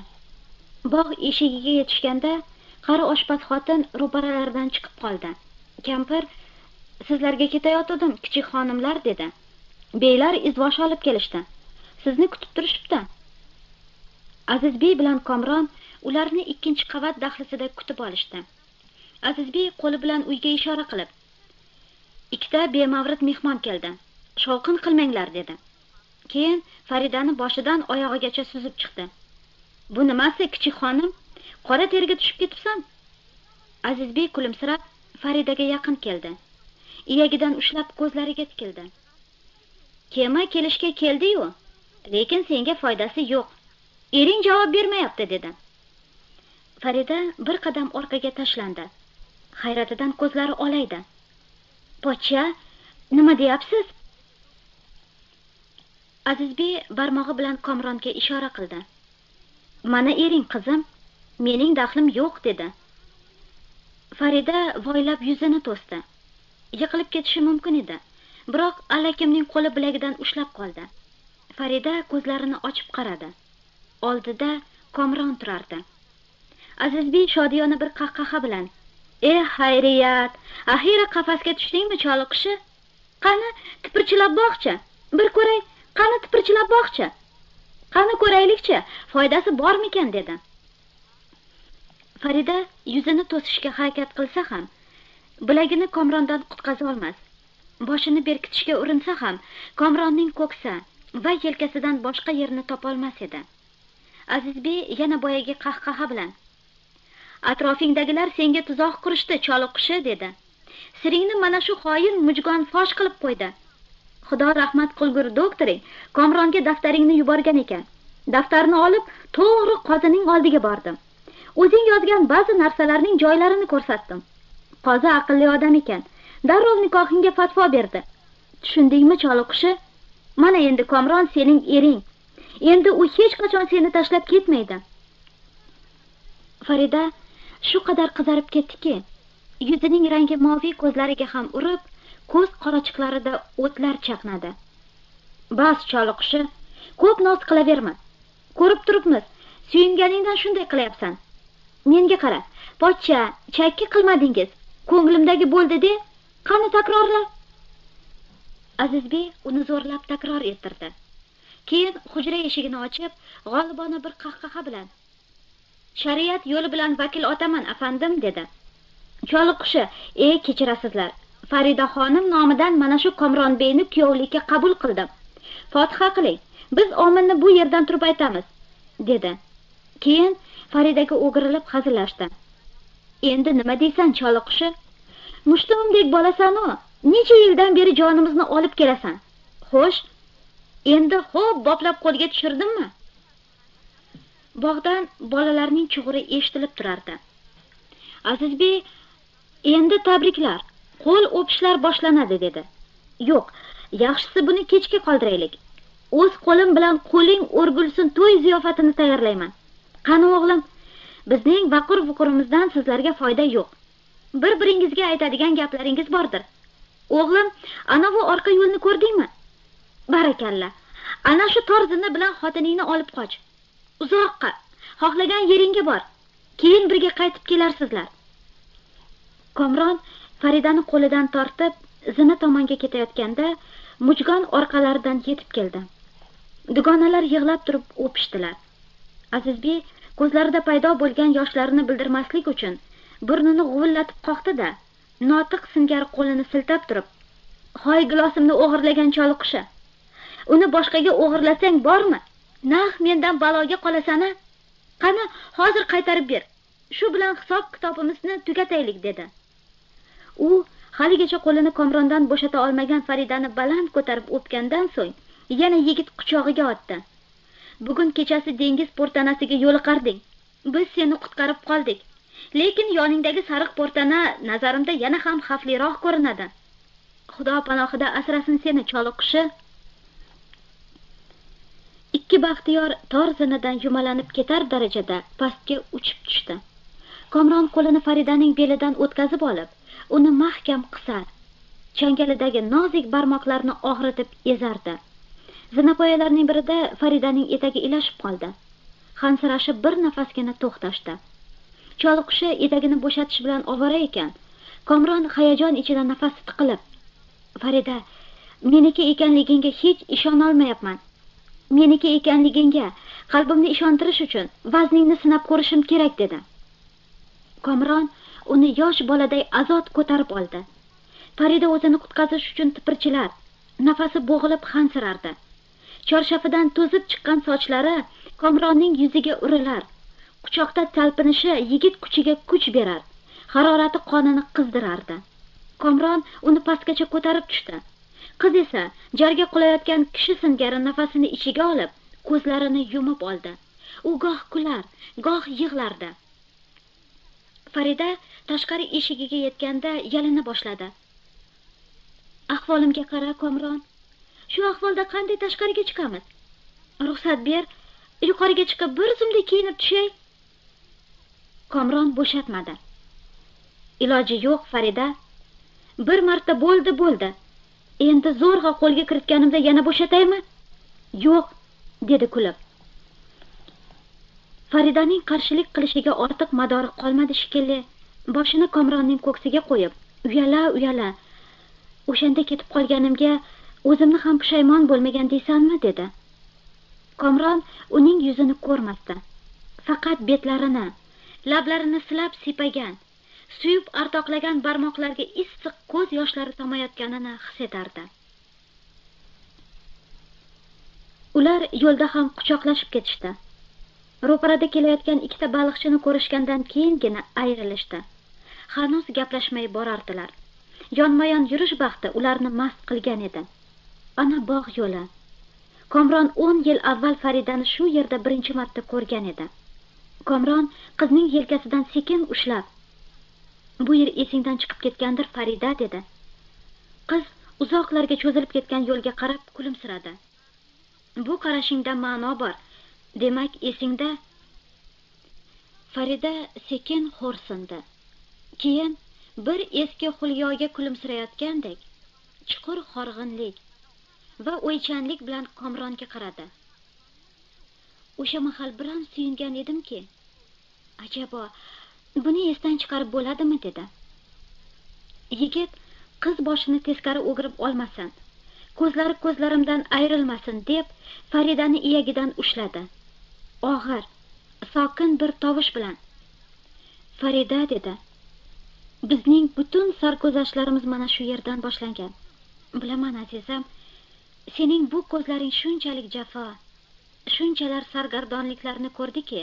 Bog' eshigiga yetishganda qari oshpaz xotin ro'paralaridan chiqib qoldi. Kampir, sizlarga ketayotgandim, kichik xonimlar dedi. Beylar izvosh olib kelishdi. Sizni kutib turishibdi. Azizbek bilan Komron ularni ikkinchi qavat dahlizida kutib olishdi. Azizbek qo'li bilan uyga ishora qilib, ikkita bemavrid mehmon keldi. Shovqin qilmanglar dedi. Keyin Faridani boshidan oyog'igacha suzib chiqdi. Bu nimasi, kichik xonim? Qora terga tushib ketibsan? Azizbek kulimsirab Faridaga yaqin keldi. Iyagidan ushlab ko'zlariga tikildi. Kema kelishga keldi-yu, lekin senga foydasi yo'q. Ering javob bermayapti dedi. Farida bir qadam orqaga tashlandi. Hayratidan ko'zlari olaydi. Pochcha, nima deyapsiz? Azizbek barmog'i bilan Komronga ishora qildi. Mana ering qizim, mening daxlim yo'q dedi. Farida voylab yuzini to'sdi. Yiqilib ketishi mumkin edi, biroq allakimning qo'li bilagidan ushlab qoldi. Farida ko'zlarini ochib qaradi. Oldida Komron turardi. Azizbek shodiyona bir qahqaha bilan, hayriyat, axira qafasga tushdingmi choliqishi? Qani tipirchilab boqchi, bir ko'ray, qani tipirchilab boqchi. Qani ko'raylikchi, foydasi bormikan dedi. Farida yuzini to'sishga harakat qilsa ham, bilagini Komrondan qutqaza olmas. Boshini berkitishga urinsa ham, Komronning ko'ksi va yelkasidan boshqa yerni topolmas edi. Azizbek yana boyagi qahqaha bilan, atrofingdagilar senga tuzoq qurishdi, choliqishi dedi. Siringni mana shu xoin Mujgon fosh qilib qo'ydi. Xudo rahmat qilgur doktoring, Komronga daftaringni yuborgan ekan. Daftarni olib, to'g'ri qozining oldiga bordim. O'zing yozgan ba'zi narsalarning joylarini ko'rsatdim. Qozi aqlli odam ekan. Darrov nikohingga fatvo berdi. Tushundingmi choliqishi? Mana endi Komron sening ering. Endi u hech qachon seni tashlab ketmaydi. Farida shu qadar qizarib ketdiki, yuzining rangi moviy ko'zlariga ham urib, ko'z qorachiqlarida o'tlar chaqnadi. Bas choliqishi, ko'p noz qilaverma. Ko'rib turibmiz, suyunganingdan shunday qilyapsan. Menga qara, pochcha, chakki qilmadingiz. Ko'nglimdagi bo'ldi-de, qani takrorla. Azizbek uni zo'rlab takror ettirdi. Keyin hujra eshigini ochib, g'olibona bir qahqaha bilan, shariat yo'li bilan vakil otaman afandim dedi. Choliqishi, kechirasizlar. Farida xonim nomidan mana shu Komronbeyni kuyovlikka qabul qildim. Fotiha qiling. Biz ominni bu yerdan turib aytamiz, dedi. Keyin Faridaga o'girilib hazillashdi. Endi nima deysan choliqishi? Mushtumdek bolasan-u, necha yildan beri jonimizni olib kelasan. Xo'sh, endi xo'p boplab qo'lga tushirdimmi? Bog'dan bolalarning chug'uri eshitilib turardi. Azizbek, endi tabriklar, qo'l o'pishlar boshlanadi dedi. Yo'q, yaxshisi buni kechga qoldiraylik. O'z qo'lim bilan qo'ling o'rgulsin to'y ziyofatini tayyorlayman. Qani o'g'lim, bizning vaqur-vuqurimizdan sizlarga foyda yo'q. Bir-biringizga aytadigan gaplaringiz bordir. O'g'lim, ana bu orqa yo'lni ko'rdingmi? Barakalla. Ana shu tor zina bilan xotiningni olib qoch. Uzoqqa, xohlagan yeringga bor. Keyin birga qaytib kelarsizlar. Komron Faridani qo'lidan tortib, zina tomonga ketayotganda Mujgon orqalaridan yetib keldi. Dugonalar yig'lab turib o'pishdilar. Azizbek ko'zlarida paydo bo'lgan yoshlarini bildirmaslik uchun burnini g'uvillatib qoqdi-da, notiq singari qo'lini siltab turib, "Hoy gilosimni o'g'irlagan choliqishi. Uni boshqaga o'g'irlasang bormi? Naq mendan baloga qolasan-a? Qani, hozir qaytarib ber. Shu bilan hisob-kitobimizni tugataylik" dedi. U haligacha qo'lini Komrondan bo'shata olmagan Faridani baland ko'tarib o'pgandan so'ng yana yigit quchog'iga otdi. Bugun kechasi dengiz portanasiga yo'liqarding. Biz seni qutqarib qoldik. Lekin yoningdagi sariq portana nazarimda yana ham xavfliroq ko'rinadi. Xudo panohida asrasin seni choliqishi. Ikki baxtiyor tor zinadan yumalanib ketar darajada pastga uchib tushdi. Komron qo'lini Faridaning belidan o'tkazib olib, uni mahkam qisar. Changalidagi nozik barmoqlarini og'ritib ezardi. Zinapoyalarning birida Faridaning etagi ilashib qoldi. Hansirashib bir nafasgina to'xtashdi. Choliqushi etagini bo'shatish bilan ovora ekan. Komron hayajon ichida nafasi tiqilib, "Farida, meniki ekanligingga hech ishona olmayapman. Meniki ekanligingga qalbimni ishontirish uchun vazningni sinab ko'rishim kerak" dedi. Komron uni yosh boladay azod ko'tarib oldi. Farida o'zini qutqazish uchun tipirchilar, nafasi bo'g'ilib hansirardi. Chorshafidan to'zib chiqqan sochlari Komronning yuziga urilar. Quchoqda talpinishi yigit kuchiga kuch berar, harorati qonini qizdirardi. Komron uni pastgacha ko'tarib tushdi. Qiz esa jarga qulayotgan kishi singari nafasini ichiga olib, ko'zlarini yumib oldi. U goh kular, goh yig'lardi. Farida tashqari eshigiga yetganda yalina boshladi. "Ahvolimga qara, Komron. Shu ahvolda qanday tashqariga chiqamiz? Ruxsat ber, yuqoriga chiqib bir zumda kiyinib tushay." Komron bo'shatmadi. "Iloji yo'q, Farida. Bir marta bo'ldi. Endi zo'rg'a qo'lga kiritganimda yana bo'shataymi?" "Yo'q", dedi kulib. Faridaning qarshilik qilishiga ortiq madori qolmadi shekilli. Boshini Komronning ko'ksiga qo'yib, uyala, "O'shanda ketib qolganimga o'zimni ham pushaymon bo'lmagan deysanmi?" dedi. Komron uning yuzini ko'rmasdi. Faqat betlarini, lablarini silab sipagan, suyib ardoqlagan barmoqlarga issiq ko'z yoshlari tomayotganini his etardi. Ular yo'lda ham quchoqlashib ketishdi. Ro'parada kelayotgan ikkita baliqchini ko'rishgandan keyingina ayrilishdi. Hanuz gaplashmay borardilar. Yonma-yon yurish baxti ularni mast qilgan edi. Ana bog' yo'li. Komron 10 yil avval Faridani shu yerda birinchi marta ko'rgan edi. Komron qizning yelkasidan sekin ushlab, "Bu yer esingdan chiqib ketgandir, Farida", dedi. Qiz uzoqlarga cho'zilib ketgan yo'lga qarab kulimsiradi. "Bu qarashingda ma'no bor. Demak, esingda?" Farida sekin xo'rsindi. Keyin bir eski xulyoga kulimsirayotgandek chuqur horg'inlik va o'ychanlik bilan Komronga qaradi. "O'sha mahal biron suyungan edimki, ajabo, buni esdan chiqarib bo'ladimi?" dedi. Yigit qiz boshini teskari o'girib olmasin, ko'zlari ko'zlarimdan ayrilmasin deb Faridani iyagidan ushladi. Og'ir, sokin bir tovush bilan, "Farida", dedi. "Bizning butun sarguzashtlarimiz mana shu yerdan boshlangan. Bilaman, azizam, sening bu ko'zlaring shunchalik jafo, shunchalar sargardonliklarni ko'rdiki,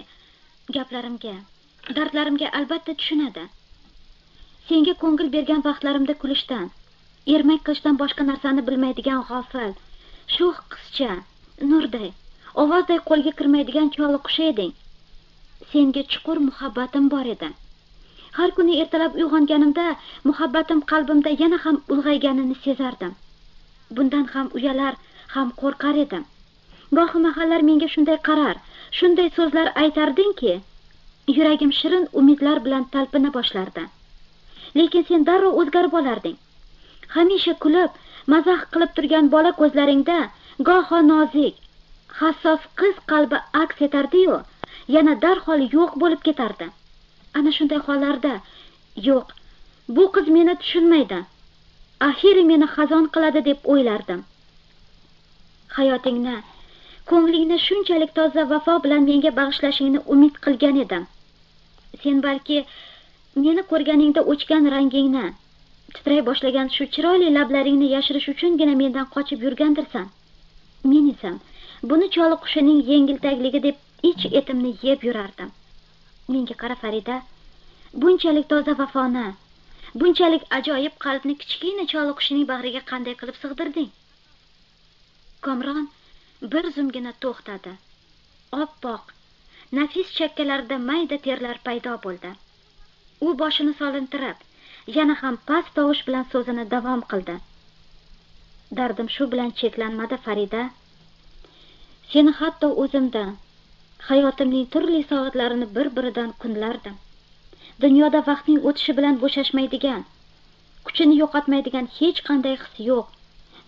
gaplarimga, dardlarimga albatta tushunadi. Senga ko'ngil bergan vaqtlarimda kulishdan, ermak qilishdan boshqa narsani bilmaydigan g'ofil, sho'x qizcha, nurday, ovozday qo'lga kirmaydigan choliqushi eding. Senga chuqur muhabbatim bor edi. Har kuni ertalab uyg'onganimda muhabbatim qalbimda yana ham ulg'ayganini sezardim. Bundan ham uyalar, ham qo'rqar edim. Gohi mahallar menga shunday qarar, shunday so'zlar aytardingki, yuragim shirin umidlar bilan talpina boshlardi. Lekin sen darrov o'zgarib olarding. Hamisha kulib, mazax qilib turgan bola ko'zlaringda goho nozik, hassos qiz qalbi aks etardi-yu, yana darhol yo'q bo'lib ketardi. Ana shunday hollarda, yo'q, bu qiz meni tushunmaydi, axiri meni xazon qiladi deb o'ylardim. Hayotingni, ko'nglingni shunchalik toza vafo bilan menga bag'ishlashingni umid qilgan edim. Sen balki meni ko'rganingda o'chgan rangingni, titray boshlagan shu chiroyli lablaringni yashirish uchungina mendan qochib yurgandirsan. Men esa buni choliqushining yengiltagligi deb ich etimni yeb yurardim. Menga qara, Farida, bunchalik toza vafoni, bunchalik ajoyib qalbni kichkina choliqushining bag'riga qanday qilib sig'dirding? Komron bir zumgina to'xtadi. Oppoq, nafis chakkalarida mayda terlar paydo bo'ldi. U boshini solintirib, yana ham past tovush bilan so'zini davom qildi. Dardim shu bilan cheklanmadi, Farida. Seni hatto o'zimda, hayotimning turli soatlarini bir-biridan kunlardim. dunyoda vaqtning o'tishi bilan bo'shashmaydigan, kuchini yo'qotmaydigan hech qanday his yo'q.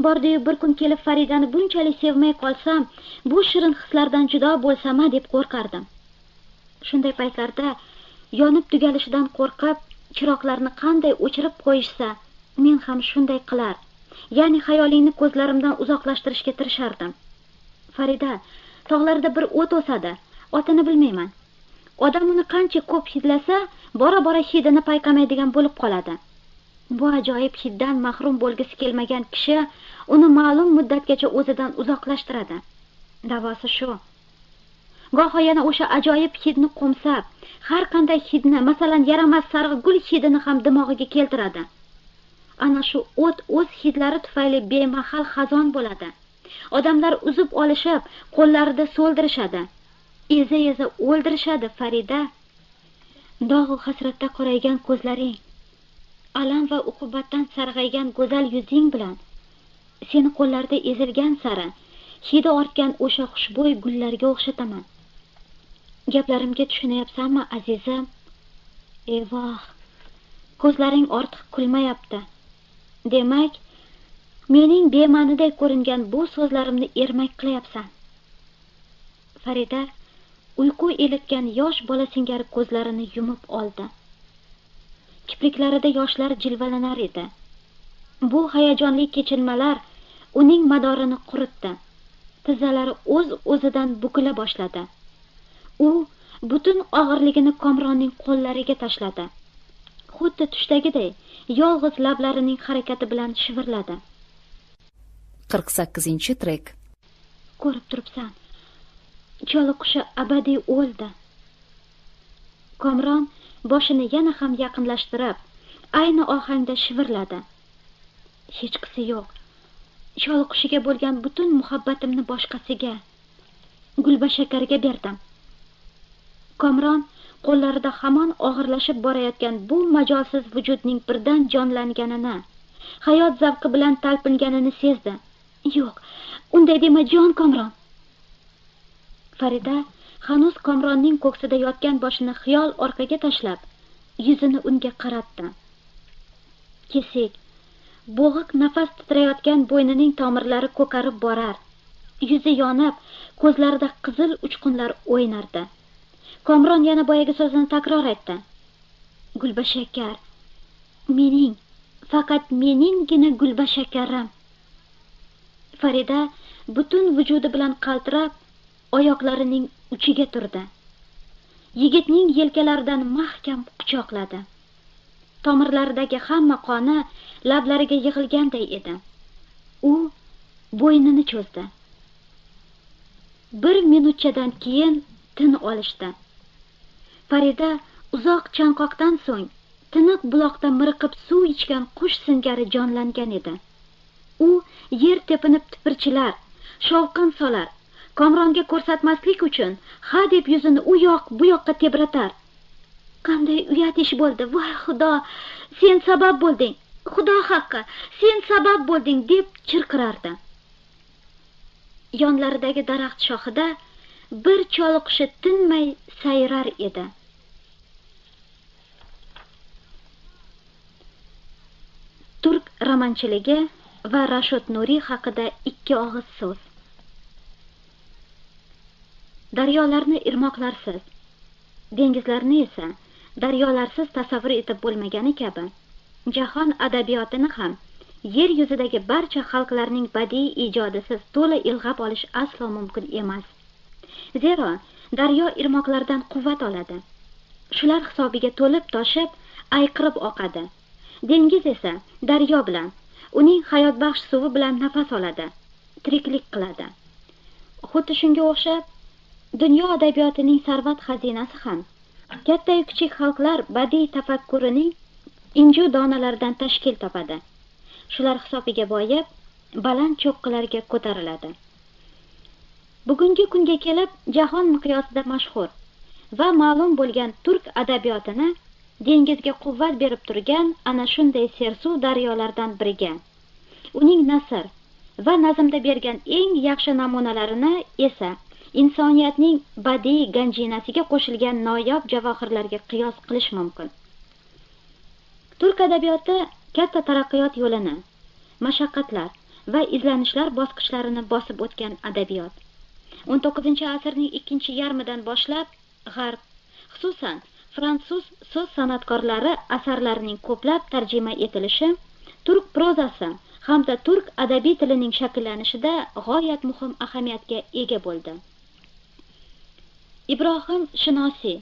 Bordi-yu bir kun kelib Faridani bunchalik sevmay qolsam, bu shirin hislardan judo bo'lsam-a deb qo'rqardim. Shunday paytlarda yonib tugalishidan qo'rqib, chiroqlarni qanday o'chirib qo'yishsa, men ham shunday qilar. Ya'ni xayolingni ko'zlarimdan uzoqlashtirishga tirishardim. Farida, tog'larda bir o't o'sadi, otini bilmayman. Odam uni qancha ko'p hidlasa, bora-bora hidini payqamaydigan bo'lib qoladi. Bu ajoyib hiddan mahrum bo'lgisi kelmagan kishi uni ma'lum muddatgacha o'zidan uzoqlashtiradi. Davosi shu. Goho yana o'sha ajoyib hidni qo'msab, har qanday hidni, masalan, yaramas sarg'i gul hidini ham dimog'iga keltiradi. Ana shu o't o'z hidlari tufayli bemahal xazon bo'ladi. Odamlar uzib olishib, qo'llarida so'ldirishadi. Eza-eza o'ldirishadi. Farida, dog' va hasratda qoraygan ko'zlaring, alam va uqubatdan sarg'aygan go'zal yuzing bilan seni qo'llarida ezilgan sari hidi ortgan o'sha xushbo'y gullarga o'xshataman. Gaplarimga tushunyapsanmi, azizim? Evoh, ko'zlaring ortiq kulmayapti. Demak, mening bema'niday ko'ringan bu so'zlarimni ermak qilyapsan. Farida uyqu elitgan yosh bola singari ko'zlarini yumib oldi. Kipriklarida yoshlar jilvalanar edi. Bu hayajonli kechinmalar uning madorini quritdi. Tizzalari o'z-o'zidan bukila boshladi. U butun og'irligini Komronning qo'llariga tashladi. Xuddi tushdagiday yolg'iz lablarining harakati bilan shivirladi. 48-trek. Ko'rib turibsan, Choli qushi abadiy o'ldi. Komron boshini yana ham yaqinlashtirib, ayni ohangda shivirladi. Hech qisi yo'q. Choli qushiga bo'lgan butun muhabbatimni boshqasiga, Gulbashakarga berdim. Komron qo'llarida hamon og'irlashib borayotgan bu majolsiz vujudning birdan jonlanganini, hayot zavqi bilan talpinganini sezdi. Yo'q, unday dema jon Komron. Farida hanuz Komronning ko'ksida yotgan boshini xiyol orqaga tashlab, yuzini unga qaratdi. Kesik, bo'g'iq nafas titrayotgan bo'ynining tomirlari ko'karib borar. Yuzi yonib, ko'zlarida qizil uchqunlar o'ynardi. Komron yana boyagi so'zini takror etdi. Gulbashakar, mening, faqat meninggina Gulbashakarim. Farida butun vujudi bilan qaltirab, oyoqlarining uchiga turdi. Yigitning yelkalaridan mahkam quchoqladi. Tomirlaridagi hamma qoni lablariga yig'ilganday edi. U bo'ynini cho'zdi. Bir minutchadan keyin tin olishdi. Farida uzoq chanqoqdan so'ng tiniq buloqda miriqib suv ichgan qush singari jonlangan edi. U yer tepinib tipirchilar, shovqin solar. Komronga ko'rsatmaslik uchun ha deb yuzini u yoq bu yoqqa tebratar. Qanday uyat ish bo'ldi, voy Xudo, sen sabab bo'lding. Xudo haqqi, sen sabab bo'lding deb chirqirardi. Yonlaridagi daraxt shoxida bir choli qushi tinmay sayrar edi. Turk romanchiligi va Rashod Nuriy haqida 2 og'iz so'z. Daryolarni irmoqlarsiz, dengizlarni esa daryolarsiz tasavvur etib bo'lmagani kabi, jahon adabiyotini ham yer yuzidagi barcha xalqlarning badiiy ijodisiz to'la ilg'ab olish aslo mumkin emas. Zero, daryo irmoqlardan quvvat oladi. Shular hisobiga to'lib toshib, ayqirib oqadi. Dengiz esa daryo bilan, uning hayotbaxsh suvi bilan nafas oladi, tiriklik qiladi. Xuddi shunga o'xshab, dunyo adabiyotining sarvat xazinasi ham katta va kichik xalqlar badiiy tafakkurining inju donalaridan tashkil topadi. Shular hisobiga boyib, baland cho'qqilarga ko'tariladi. Bugungi kunga kelib, jahon miqyosida mashhur va ma'lum bo'lgan turk adabiyotini dengizga quvvat berib turgan ana shunday sersuv daryolardan biriga, uning nasr va nazmda bergan eng yaxshi namunalarini esa insoniyatning badiiy ganjinasiga qo'shilgan noyob javohirlarga qiyos qilish mumkin. Turk adabiyoti katta taraqqiyot yo'lini, mashaqqatlar va izlanishlar bosqichlarini bosib o'tgan adabiyot. 19-asrning ikkinchi yarmidan boshlab G'arb, xususan fransuz so'z san'atkorlari asarlarining ko'plab tarjima etilishi turk prozasi hamda turk adabiy tilining shakllanishida g'oyat muhim ahamiyatga ega bo'ldi. Ibrohim Shinosiy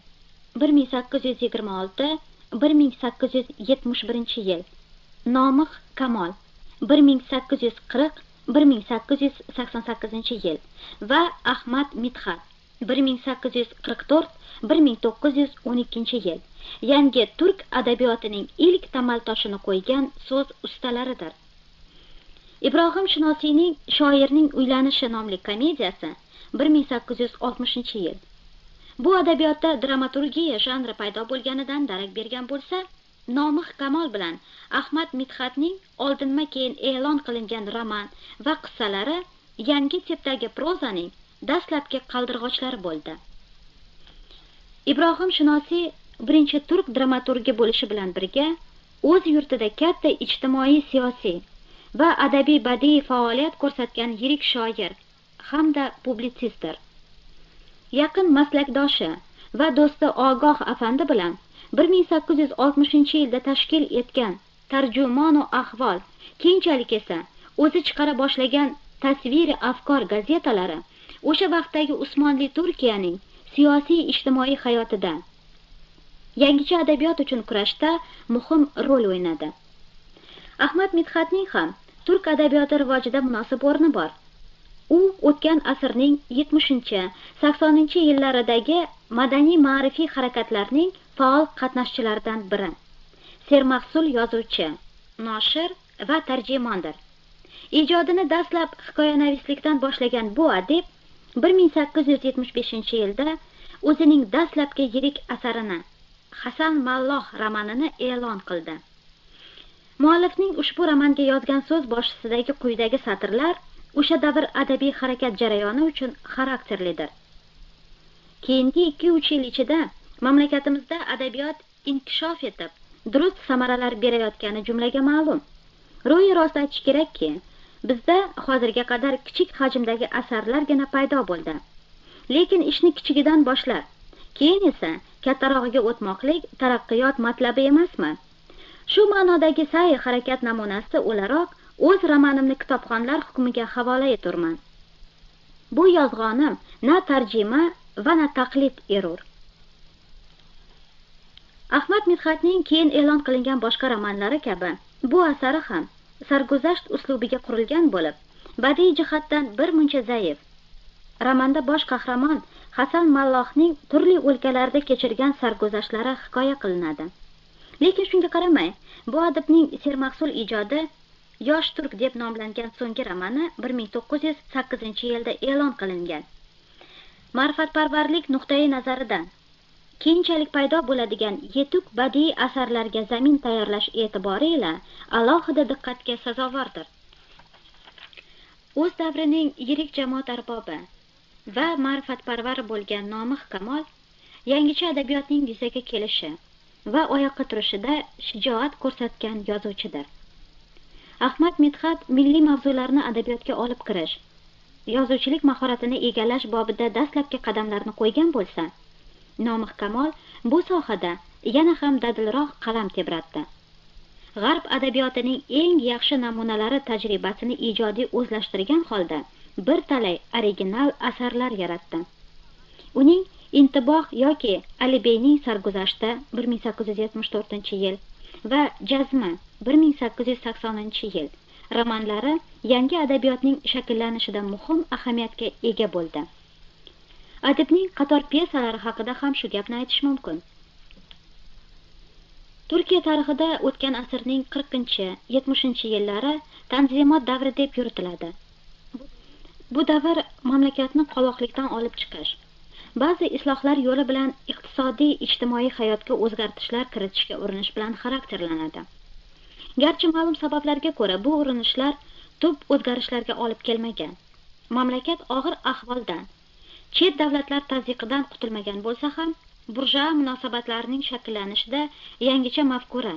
1826-1871 Nomih Kamol 1840-1888 va Ahmad Midhat 1844-1912 yangi turk adabiyotining ilk tamaltoshini qo'ygan so'z ustalaridir. Ibrohim Shinosiyning Shoirning uylanishi nomli komediyasi 1860-yil. Bu adabiyotda dramaturgiya janri paydo bo'lganidan darak bergan bo'lsa, Nomih Kamol bilan Ahmad Midhatning oldinma keyin e'lon qilingan roman va qissalari yangi tipdagi prozaning dastlabki qaldirg'ochlari bo'ldi. Ibrohim Shinosiy birinchi turk dramaturgi bo'lishi bilan birga o'z yurtida katta ijtimoiy, siyosiy va adabiy badiiy faoliyat ko'rsatgan yirik shoir hamda publitsistdir. Yaqin maslakdoshi va do'sti Ogoh afandi bilan 1860-yilda tashkil etgan Tarjumonu Ahvol, keyinchalik esa o'zi chiqara boshlagan Tasviri Afkor gazetalari o'sha vaqtdagi Usmonli Turkiyaning siyosiy ijtimoiy hayotida yangicha adabiyot uchun kurashda muhim rol o'ynadi. Ahmad Midhatning ham turk adabiyoti rivojida munosib o'rni bor. U o'tgan asrning 70-80-yillaridagi madaniy ma'rifiy harakatlarning faol qatnashchilaridan biri. Sermahsul yozuvchi, noshir va tarjimondir. Ijodini dastlab hikoyanavislikdan boshlagan bu adib 1875-yilda o'zining dastlabki yirik asarini Hasan Malloh romanini e'lon qildi. Muallifning ushbu romanga yozgan so'z boshisidagi quyidagi satrlar o'sha davr adabiy harakat jarayoni uchun xarakterlidir. Keyingi 2-3 yil ichida mamlakatimizda adabiyot inkishof etib, durust samaralar berayotgani jumlaga ma'lum. Ro'yi rost aytish kerakki, bizda hozirga qadar kichik hajmdagi asarlargina paydo bo'ldi. Lekin ishni kichigidan boshlab, keyin esa kattarog'iga o'tmoqlik taraqqiyot matlabi emasmi? Shu ma'nodagi sa'y harakat namunasi o'laroq o'z romanimni kitobxonlar hukmiga havola eturman. Bu yozg'onim na tarjima va na taqlid erur. Ahmad Midhatning keyin e'lon qilingan boshqa romanlari kabi bu asari ham sarguzasht uslubiga qurilgan bo'lib, badiiy jihatdan bir muncha zaif. Romanda bosh qahramon Hasan Mallohning turli o'lkalarda kechirgan sarguzashtlari hikoya qilinadi. Lekin shunga qaramay, bu adibning sermahsul ijodi Yosh turk deb nomlangan so'nggi romani 1908-yilda e'lon qilingan. Ma'rifatparvarlik nuqtai nazaridan keyinchalik paydo bo'ladigan yetuk badiiy asarlarga zamin tayyorlash e'tiboriyle alohida diqqatga sazovordir. O'z davrining yirik jamoat arbobi va ma'rifatparvar bo'lgan Nomih Kamol yangicha adabiyotning yuzaga kelishi va oyoqqa turishida shijoat ko'rsatgan yozuvchidir. Ahmad Midhat milliy mavzularni adabiyotga olib kirish, yozuvchilik mahoratini egallash bobida dastlabki qadamlarni qo'ygan bo'lsa, Nomih Kamol bu sohada yana ham dadilroq qalam tebratdi. G'arb adabiyotining eng yaxshi namunalari tajribasini ijodiy o'zlashtirgan holda bir talay original asarlar yaratdi. Uning Intiboh yoki Alibeyning sarguzashti 1874-yil va Jazma 1880-yil romanlari yangi adabiyotning shakllanishida muhim ahamiyatga ega bo'ldi. Adibning qator pyesalari haqida ham shu gapni aytish mumkin. Turkiya tarixida o'tgan asrning 40-70-yillari tanzimot davri deb yuritiladi. Bu davr mamlakatni qoloqlikdan olib chiqish, ba'zi islohlar yo'li bilan iqtisodiy, ijtimoiy hayotga o'zgartishlar kiritishga urinish bilan xarakterlanadi. Garchi ma'lum sabablarga ko'ra bu urinishlar tub o'zgarishlarga olib kelmagan. Mamlakat og'ir ahvoldan, chet davlatlar tazyiqidan qutulmagan bo'lsa ham, burjua munosabatlarining shakllanishida yangicha mafkura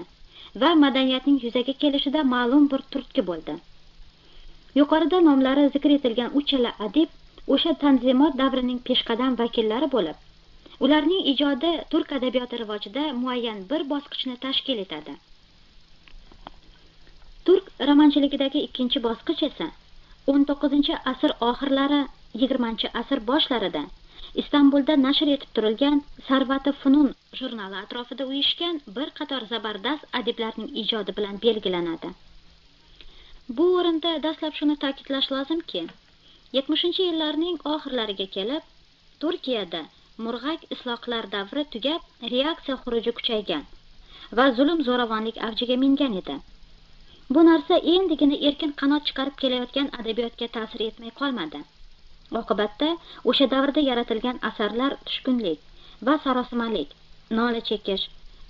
va madaniyatning yuzaga kelishida ma'lum bir turtki bo'ldi. Yuqorida nomlari zikr etilgan uchala adib o'sha tanzimot davrining peshqadam vakillari bo'lib, ularning ijodi turk adabiyoti rivojida muayyan bir bosqichni tashkil etadi. Turk romanchiligidagi ikkinchi bosqich esa 19-asr oxirlari, 20-asr boshlarida Istanbulda nashr etib turilgan Sarvati Funun jurnali atrofida uyushgan bir qator zabardast adiblarning ijodi bilan belgilanadi. Bu o'rinda dastlab shuni ta'kidlash lozimki, 70-yillarning oxirlariga kelib, Turkiyada murg'ak islohlar davri tugab, reaksiya xuruji kuchaygan va zulm zo'ravonlik avjiga mingan edi. Bu narsa endigina erkin qanot chiqarib kelayotgan adabiyotga ta'sir etmay qolmadi. Oqibatda o'sha davrda yaratilgan asarlar tushkunlik va sarosimalik, nola chekish,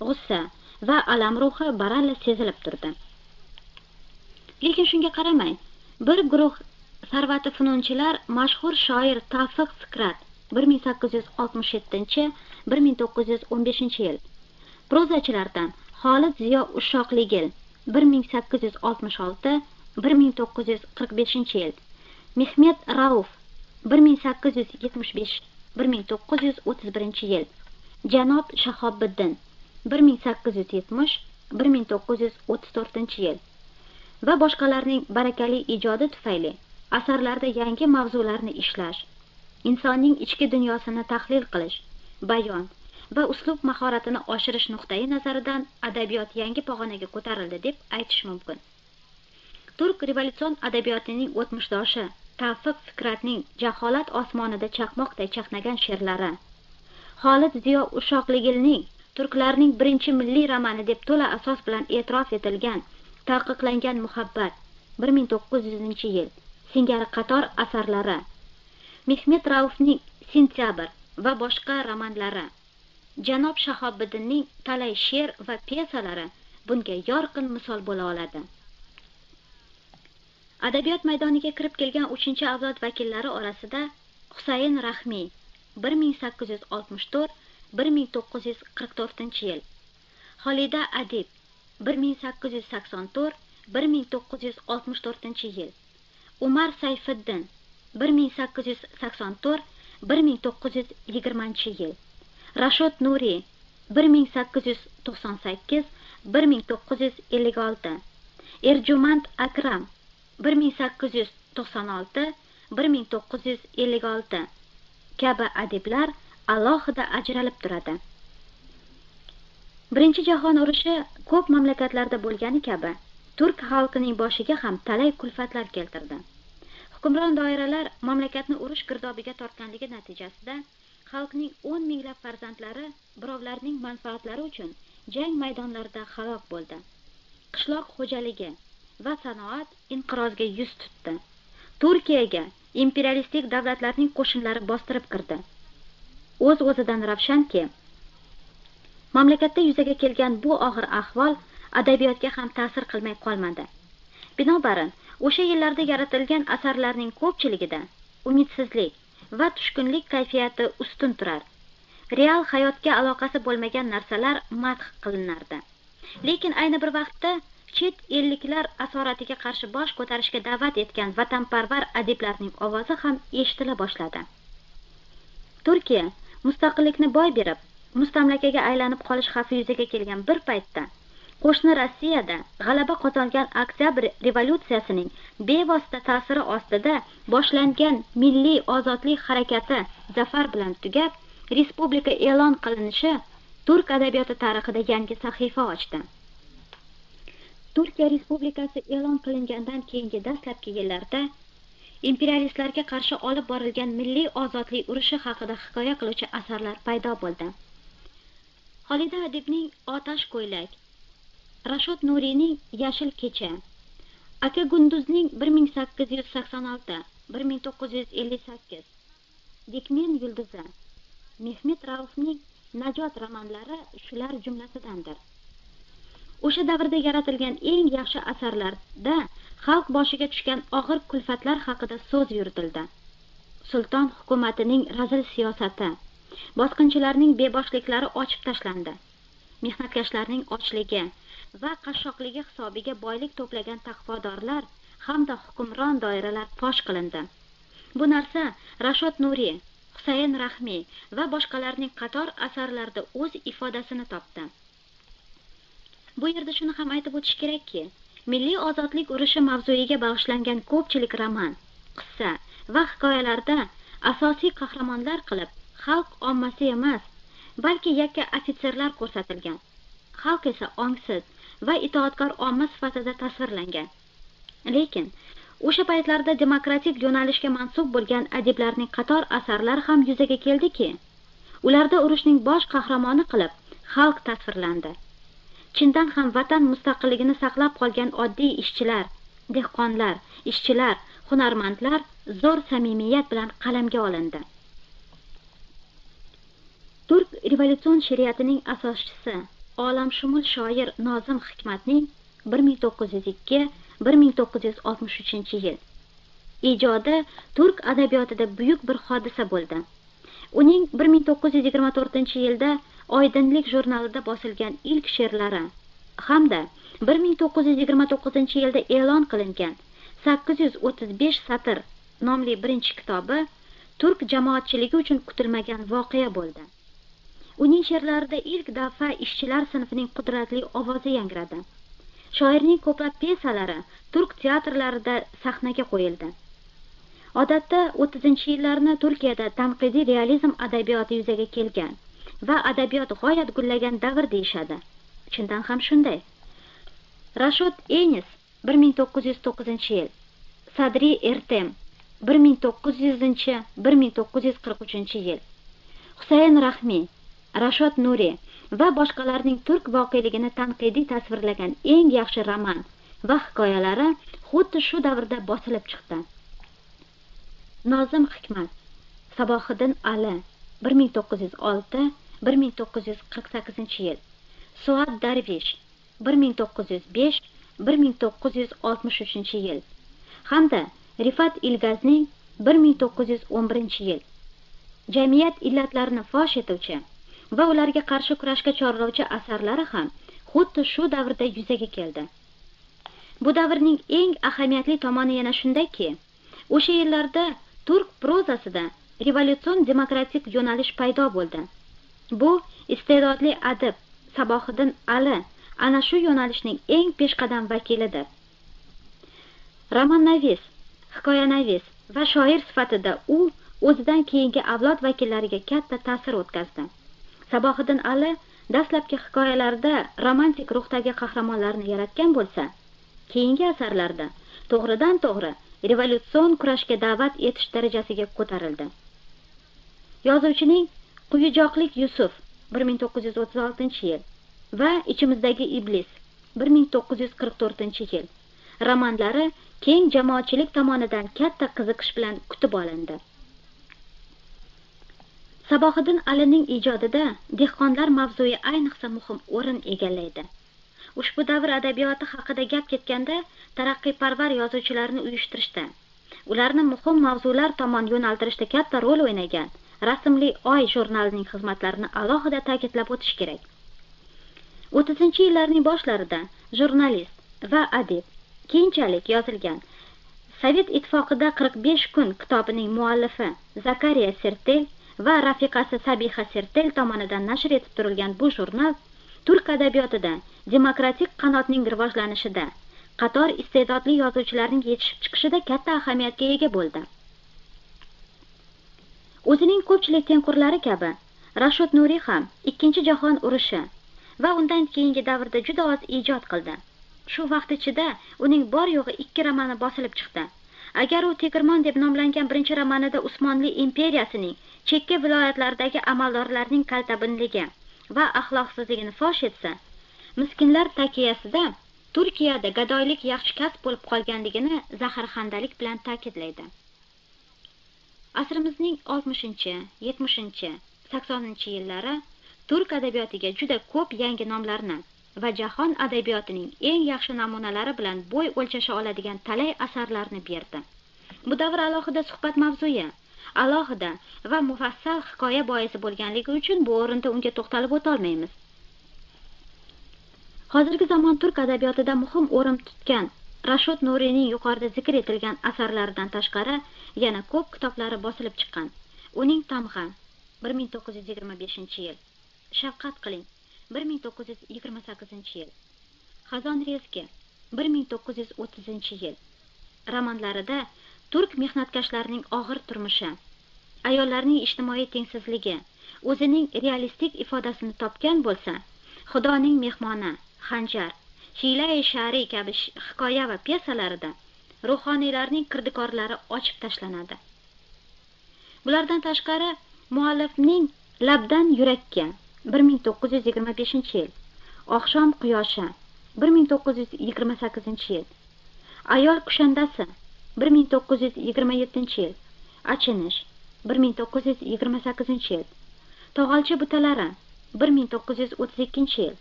g'ussa va alam ruhi baralla sezilib turdi. Lekin shunga qaramay, bir guruh Sarvati fununchilar mashhur shoir Tavfiq Fikrat 1867-1915-yil, prozachilardan Xolid Ziyo Ushoqligil 1866-1945-yil, Mehmet Rauf 1875-1931-yil, Janob Shahobiddin 1870-1934-yil va boshqalarning barakali ijodi tufayli asarlarda yangi mavzularni ishlash, insonning ichki dunyosini tahlil qilish, bayon va uslub mahoratini oshirish nuqtai nazaridan adabiyot yangi pog'onaga ko'tarildi deb aytish mumkin. Turk revolyutsion adabiyotining o'tmishdoshi Tavfiq Fikratning jaholat osmonida chaqmoqday chaqnagan she'rlari, Xolid Ziyo Ushoqligilning turklarning birinchi milliy romani deb to'la asos bilan e'tirof etilgan Taqiqlangan muhabbat 1900-yil singari qator asarlari, Mehmet Raufning Sentyabr va boshqa romanlari, Janob Shahobiddinning talay she'r va pyesalari bunga yorqin misol bo'la oladi. Adabiyot maydoniga kirib kelgan 3-avlod vakillari orasida Husayn Rahmiy 1864-1944-yil, Xolida Adib 1884-1964-yil, Umar Sayfiddin 1884-1920-yil, Rashod Nuriy 1898-1956, Erjumand Akram 1896-1956 kabi adiblar alohida ajralib turadi. Birinchi jahon urushi ko'p mamlakatlarda bo'lgani kabi turk xalqining boshiga ham talay kulfatlar keltirdi. Hukmron doiralar mamlakatni urush girdobiga tortganligi natijasida xalqning 10 minglab farzandlari birovlarning manfaatlari uchun jang maydonlarida halok bo'ldi. Qishloq xo'jaligi va sanoat inqirozga yuz tutdi. Turkiyaga imperialistik davlatlarning qo'shinlari bostirib kirdi. O'z-o'zidan ravshanki, mamlakatda yuzaga kelgan bu og'ir ahvol adabiyotga ham ta'sir qilmay qolmadi. Binobarin, o'sha yillarda yaratilgan asarlarning ko'pchiligida umidsizlik va tushkunlik kayfiyati ustun turar. Real hayotga aloqasi bo'lmagan narsalar madh qilinardi. Lekin ayni bir vaqtda chet elliklar asoratiga qarshi bosh ko'tarishga da'vat etgan vatanparvar adiblarning ovozi ham eshitila boshladi. Turkiya mustaqillikni boy berib, mustamlakaga aylanib qolish xavfi yuzaga kelgan bir paytda qo'shni Rossiyada g'alaba qozongan Oktyabr revolyutsiyasining bevosita ta'siri ostida boshlangan milliy ozodlik harakati zafar bilan tugab, respublika e'lon qilinishi turk adabiyoti tarixida yangi sahifa ochdi. Turkiya respublikasi e'lon qilingandan keyingi dastlabki yillarda imperialistlarga qarshi olib borilgan milliy ozodlik urushi haqida hikoya qiluvchi asarlar paydo bo'ldi. Xolida Adibning Otash ko'ylak, Rashod Nuriyning Yashil kecha, Aka Gunduzning 1886-1958, Dikmen yulduzi, Mehmet Raufning Najot romanlari shular jumlasidandir. O'sha davrda yaratilgan eng yaxshi asarlarda xalq boshiga tushgan og'ir kulfatlar haqida so'z yuritildi. Sulton hukumatining razil siyosati, bosqinchilarning beboshliklari ochib tashlandi. Mehnatkashlarning ochligi, va qashshoqligi hisobiga boylik to'plagan taqvodorlar hamda hukmron doiralar fosh qilindi. Bu narsa Rashod Nuriy, Husayn Rahmiy va boshqalarning qator asarlarida o'z ifodasini topdi. Bu yerda shuni ham aytib o'tish kerakki, milliy ozodlik urushi mavzuiga bag'ishlangan ko'pchilik roman, qissa va hikoyalarda asosiy qahramonlar qilib xalq ommasi emas, balki yakka ofitserlar ko'rsatilgan. Xalq esa ongsiz va itoatkor omma sifatida tasvirlangan. Lekin o'sha paytlarda demokratik yo'nalishga mansub bo'lgan adiblarning qator asarlari ham yuzaga keldiki, ularda urushning bosh qahramoni qilib xalq tasvirlandi. Chindan ham vatan mustaqilligini saqlab qolgan oddiy ishchilar, dehqonlar, ishchilar, hunarmandlar zo'r samimiyat bilan qalamga olindi. Turk revolyutsion she'riyatining asoschisi, olamshumul shoir Nozim Hikmatning 1902-1963-yil ijodi turk adabiyotida buyuk bir hodisa bo'ldi. Uning 1924-yilda Oydinlik jurnalida bosilgan ilk she'rlari hamda 1929-yilda e'lon qilingan 835 satr nomli birinchi kitobi turk jamoatchiligi uchun kutilmagan voqea bo'ldi. Uning she'rlarida ilk daf'a ishchilar sinfining qudratli ovozi yangradi. Shoirning ko'plab pyesalari turk teatrlarida sahnaga qo'yildi. Odatda 30-yillarni Turkiyada tanqidiy realizm adabiyoti yuzaga kelgan va adabiyot g'oyat gullagan davr deyishadi. Chindan ham shunday. Rashod Enis 1909-yil, Sadri Ertem 1900-1943-yil, Husayn Rahmiy, Rashod Nuriy va boshqalarning turk voqeligini tanqidiy tasvirlagan eng yaxshi roman va hikoyalari xuddi shu davrda bosilib chiqdi. Nozim Hikmat, Sabohiddin Ali 1906-1948-yil, Suad Darvish 1905-1963-yil hamda Rifat Ilgazning 1911-yil. Jamiyat illatlarini fosh etuvchi va ularga qarshi kurashga chorlovchi asarlari ham xuddi shu davrda yuzaga keldi. Bu davrning eng ahamiyatli tomoni yana shundaki, o'sha yillarda turk prozasida revolyutsion demokratik yo'nalish paydo bo'ldi. Bu iste'dodli adib Sabohiddin Ali ana shu yo'nalishning eng peshqadam vakilidir. Romannavis, hikoyanavis va shoir sifatida u o'zidan keyingi avlod vakillariga katta ta'sir o'tkazdi. Sabohiddin Ali dastlabki hikoyalarida romantik ruhdagi qahramonlarni yaratgan bo'lsa, keyingi asarlarda to'g'ridan to'g'ri revolyutsion kurashga da'vat etish darajasiga ko'tarildi. Yozuvchining Quyijoqlik Yusuf 1936-yil va Ichimizdagi iblis 1944-yil romanlari keng jamoatchilik tomonidan katta qiziqish bilan kutib olindi. Sabohiddin Alining ijodida dehqonlar mavzui ayniqsa muhim o'rin egallaydi. Ushbu davr adabiyoti haqida gap ketganda taraqqiyparvar yozuvchilarni uyushtirishda, ularni muhim mavzular tomon yo'naltirishda katta rol o'ynagan Rasmli Oy jurnalining xizmatlarini alohida ta'kidlab o'tish kerak. 30-yillarning boshlarida jurnalist va adib, keyinchalik yozilgan Sovet ittifoqida 45 kun kitobining muallifi Zakariya Sertel va rafiqasi Sabiha Sertel tomonidan nashr etib turilgan bu jurnal turk adabiyotida demokratik qanotning rivojlanishida, qator iste'dodli yozuvchilarning yetishib chiqishida katta ahamiyatga ega bo'ldi. O'zining ko'pchilik tengqurlari kabi Rashod Nuriy ham Ikkinchi jahon urushi va undan keyingi davrda juda oz ijod qildi. Shu vaqt ichida uning bor yo'g'i 2 romani bosilib chiqdi. Agar u Tegirmon deb nomlangan birinchi romanida Usmonli imperiyasining chekka viloyatlaridagi amaldorlarning kaltabinligi va axloqsizligini fosh etsa, miskinlar takiyasida Turkiyada gadoylik yaxshi kasb bo'lib qolganligini zaharxandalik bilan ta'kidlaydi. Asrimizning 60-70, 80-yillari turk adabiyotiga juda ko'p yangi nomlarni va jahon adabiyotining eng yaxshi namunalari bilan bo'y o'lchasha oladigan talay asarlarni berdi. Bu davr alohida suhbat mavzuyi, alohida va mufassal hikoya boisi bo'lganligi uchun bu o'rinda unga to'xtalib o'tolmaymiz. Hozirgi zamon turk adabiyotida muhim o'rin tutgan Rashod Nuriyning yuqorida zikr etilgan asarlaridan tashqari yana ko'p kitoblari bosilib chiqqan. Uning Tamg'a 1925-yil, Shafqat qiling 1928-yil, Xazon rezgi 1930-yil romanlarida turk mehnatkashlarining og'ir turmushi, ayollarning ijtimoiy tengsizligi o'zining realistik ifodasini topgan bo'lsa, Xudoning mehmoni, Xanjar, Hiyla-i Shari kabi hikoya va pyesalarida ruhoniylarning kirdikorlari ochib tashlanadi. Bulardan tashqari muallifning Labdan yurakka 1925-yil, Oqshom quyoshi 1928-yil, Ayol kushandasi 1927-yil, Achinish 1928-yil, Tog'alchi butalari 1932-yil,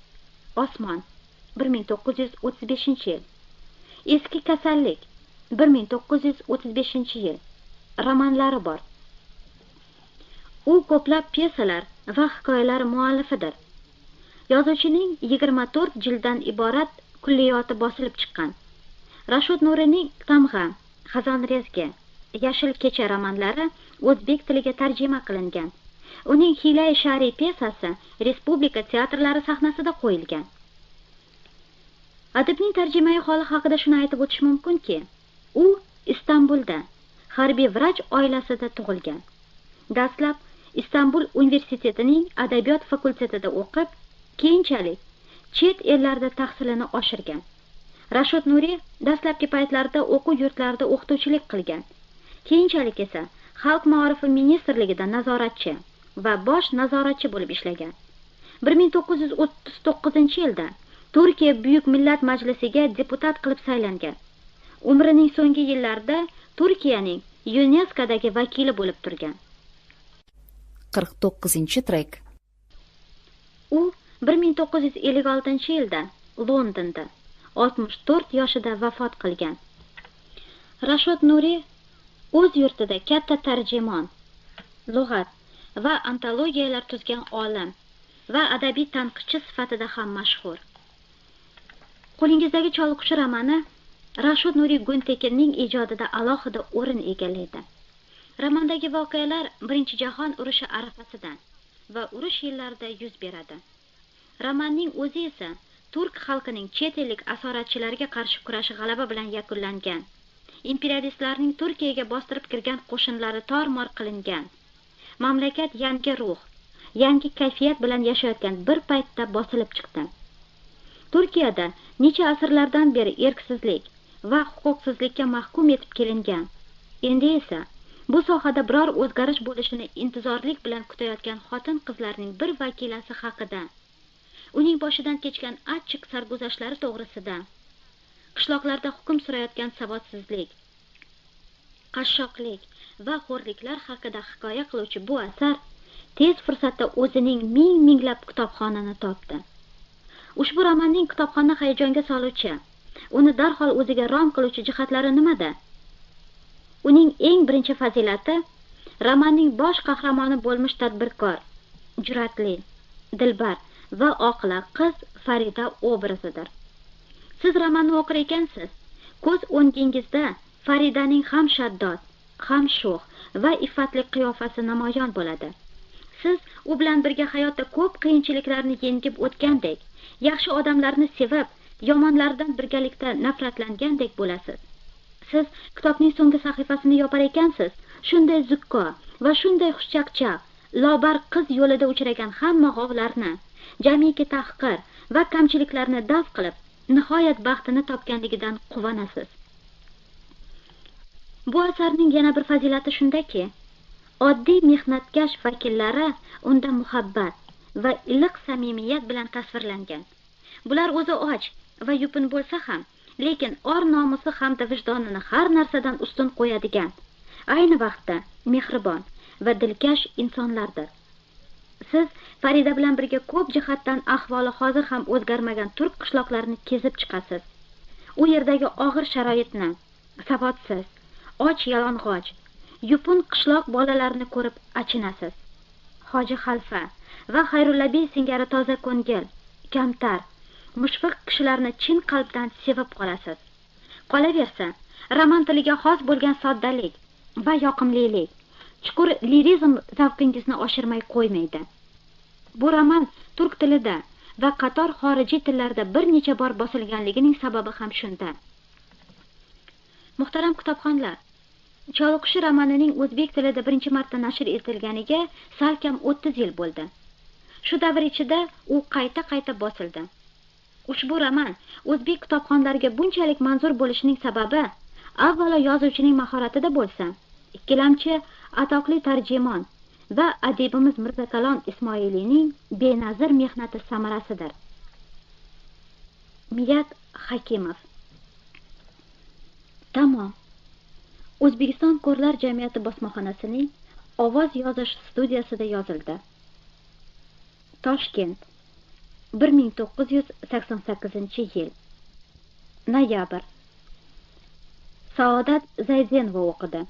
Osmon 1935-yil, Eski kasallik 1935-yil romanlari bor. U ko'plab pyesalar va hikoyalar muallifidir. Yozuvchining 24 jilddan iborat kulliyoti bosilib chiqqan. Rashod Nuriyning Tamg'a, Xazon rezgi, Yashil kecha romanlari o'zbek tiliga tarjima qilingan. Uning Hiyla-i Shari pyesasi respublika teatrlari sahnasida qo'yilgan. Adibning tarjimai holi haqida shuni aytib o'tish mumkinki, u Istanbulda harbiy vrach oilasida tug'ilgan. Dastlab Istanbul universitetining adabiyot fakultetida o'qib, keyinchalik chet ellarda tahsilini oshirgan. Rashod Nuriy dastlabki paytlarda o'quv yurtlarida o'qituvchilik qilgan. Keyinchalik esa Xalq maorifi ministrligida nazoratchi va bosh nazoratchi bo'lib ishlagan. 1939-yilda Turkiya Buyuk Millat Majlisiga deputat qilib saylangan. Umrining so'nggi yillarida Turkiyaning UNESCOdagi vakili bo'lib turgan. 49-trek. U 1956-yilda Londonda 64 yoshida vafot qilgan. Rashod Nuriy o'z yurtida katta tarjimon, lug'at va antologiyalar tuzgan olim va adabiy tanqidchi sifatida ham mashhur. Qo'lingizdagi Cholqushi romani Rashod Nuriy Guntekinning ijodida alohida o'rin egallaydi. Romandagi voqealar Birinchi jahon urushi arafasida va urush yillarida yuz beradi. Romanning o'zi esa turk xalqining chet ellik asoratchilarga qarshi kurashi g'alaba bilan yakunlangan. Imperialistlarning Turkiyaga bostirib kirgan qo'shinlari tor-mor qilingan. Mamlakat yangi ruh, yangi kayfiyat bilan yashayotgan bir paytda bosilib chiqdi. Turkiyada necha asrlardan beri erksizlik va huquqsizlikka mahkum etib kelingan. Endi esa bu sohada biror o'zgarish bo'lishini intizorlik bilan kutayotgan xotin-qizlarning bir vakilasi haqida, uning boshidan kechgan achchiq sarguzashtlari to'g'risida, qishloqlarda hukm surayotgan savodsizlik, qashshoqlik va xo'rliklar haqida hikoya qiluvchi bu asar tez fursatda o'zining minglab kitobxonini topdi. Ushbu romanning kitobxonni hayajonga soluvchi, uni darhol o'ziga rom qiluvchi jihatlari nimada? Uning eng birinchi fazilati romanning bosh qahramoni bo'lmish tadbirkor, jur'atli, dilbar va oqila qiz Farida obrazidir. Siz romanni o'qir ekansiz, ko'z o'ngingizda Faridaning ham shaddod, ham sho'x va iffatli qiyofasi namoyon bo'ladi. Siz u bilan birga hayotda ko'p qiyinchiliklarni yengib o'tgandek, yaxshi odamlarni sevib, yomonlardan birgalikda nafratlangandek bo'lasiz. Siz kitobning so'nggi sahifasini yopar ekansiz, shunday zukko va shunday xushchaqchaq, lobar qiz yo'lida uchragan hamma g'ovlarni, jamiki tahqir va kamchiliklarni daf qilib, nihoyat baxtini topganligidan quvonasiz. Bu asarning yana bir fazilati shundaki, oddiy mehnatkash vakillari unda muhabbat va iliq samimiyat bilan tasvirlangan. Bular o'zi och va yupun bo'lsa ham, lekin or nomusi hamda vijdonini har narsadan ustun qo'yadigan, ayni vaqtda mehribon va dilkash insonlardir. Siz Farida bilan birga ko'p jihatdan ahvoli hozir ham o'zgarmagan turk qishloqlarini kezib chiqasiz. U yerdagi og'ir sharoitni, savodsiz, och yalang'och, yupun qishloq bolalarini ko'rib achinasiz. Hoji Xalfa va Xayrullabiy singari toza ko'ngil, kamtar mushfiq kishilarni chin qalbdan sevib qolasiz. Qolaversa, roman tiliga xos bo'lgan soddalik va yoqimlilik chuqur lirizm zavqingizni oshirmay qo'ymaydi. Bu roman turk tilida va qator xorijiy tillarda bir necha bor bosilganligining sababi ham shunda. Muhtaram kitobxonlar, Choliqushi romanining o'zbek tilida birinchi marta nashr etilganiga salkam 30 yil bo'ldi. Shu davr ichida u qayta bosildi. Ushbu roman o'zbek kitobxonlariga bunchalik manzur bo'lishining sababi avvalo yozuvchining mahoratida bo'lsa, ikkilamchi atoqli tarjimon va adibimiz Mirzakalon Ismoiliyning benazir mehnati samarasidir. Miyat Hakimov. Tamom. O'zbekiston Ko'rlar jamiyati bosmaxonasining ovoz yozish studiyasida yozildi. Toshkent, 1988-yil. Noyabr. Saodat Zaydenova o'qidi.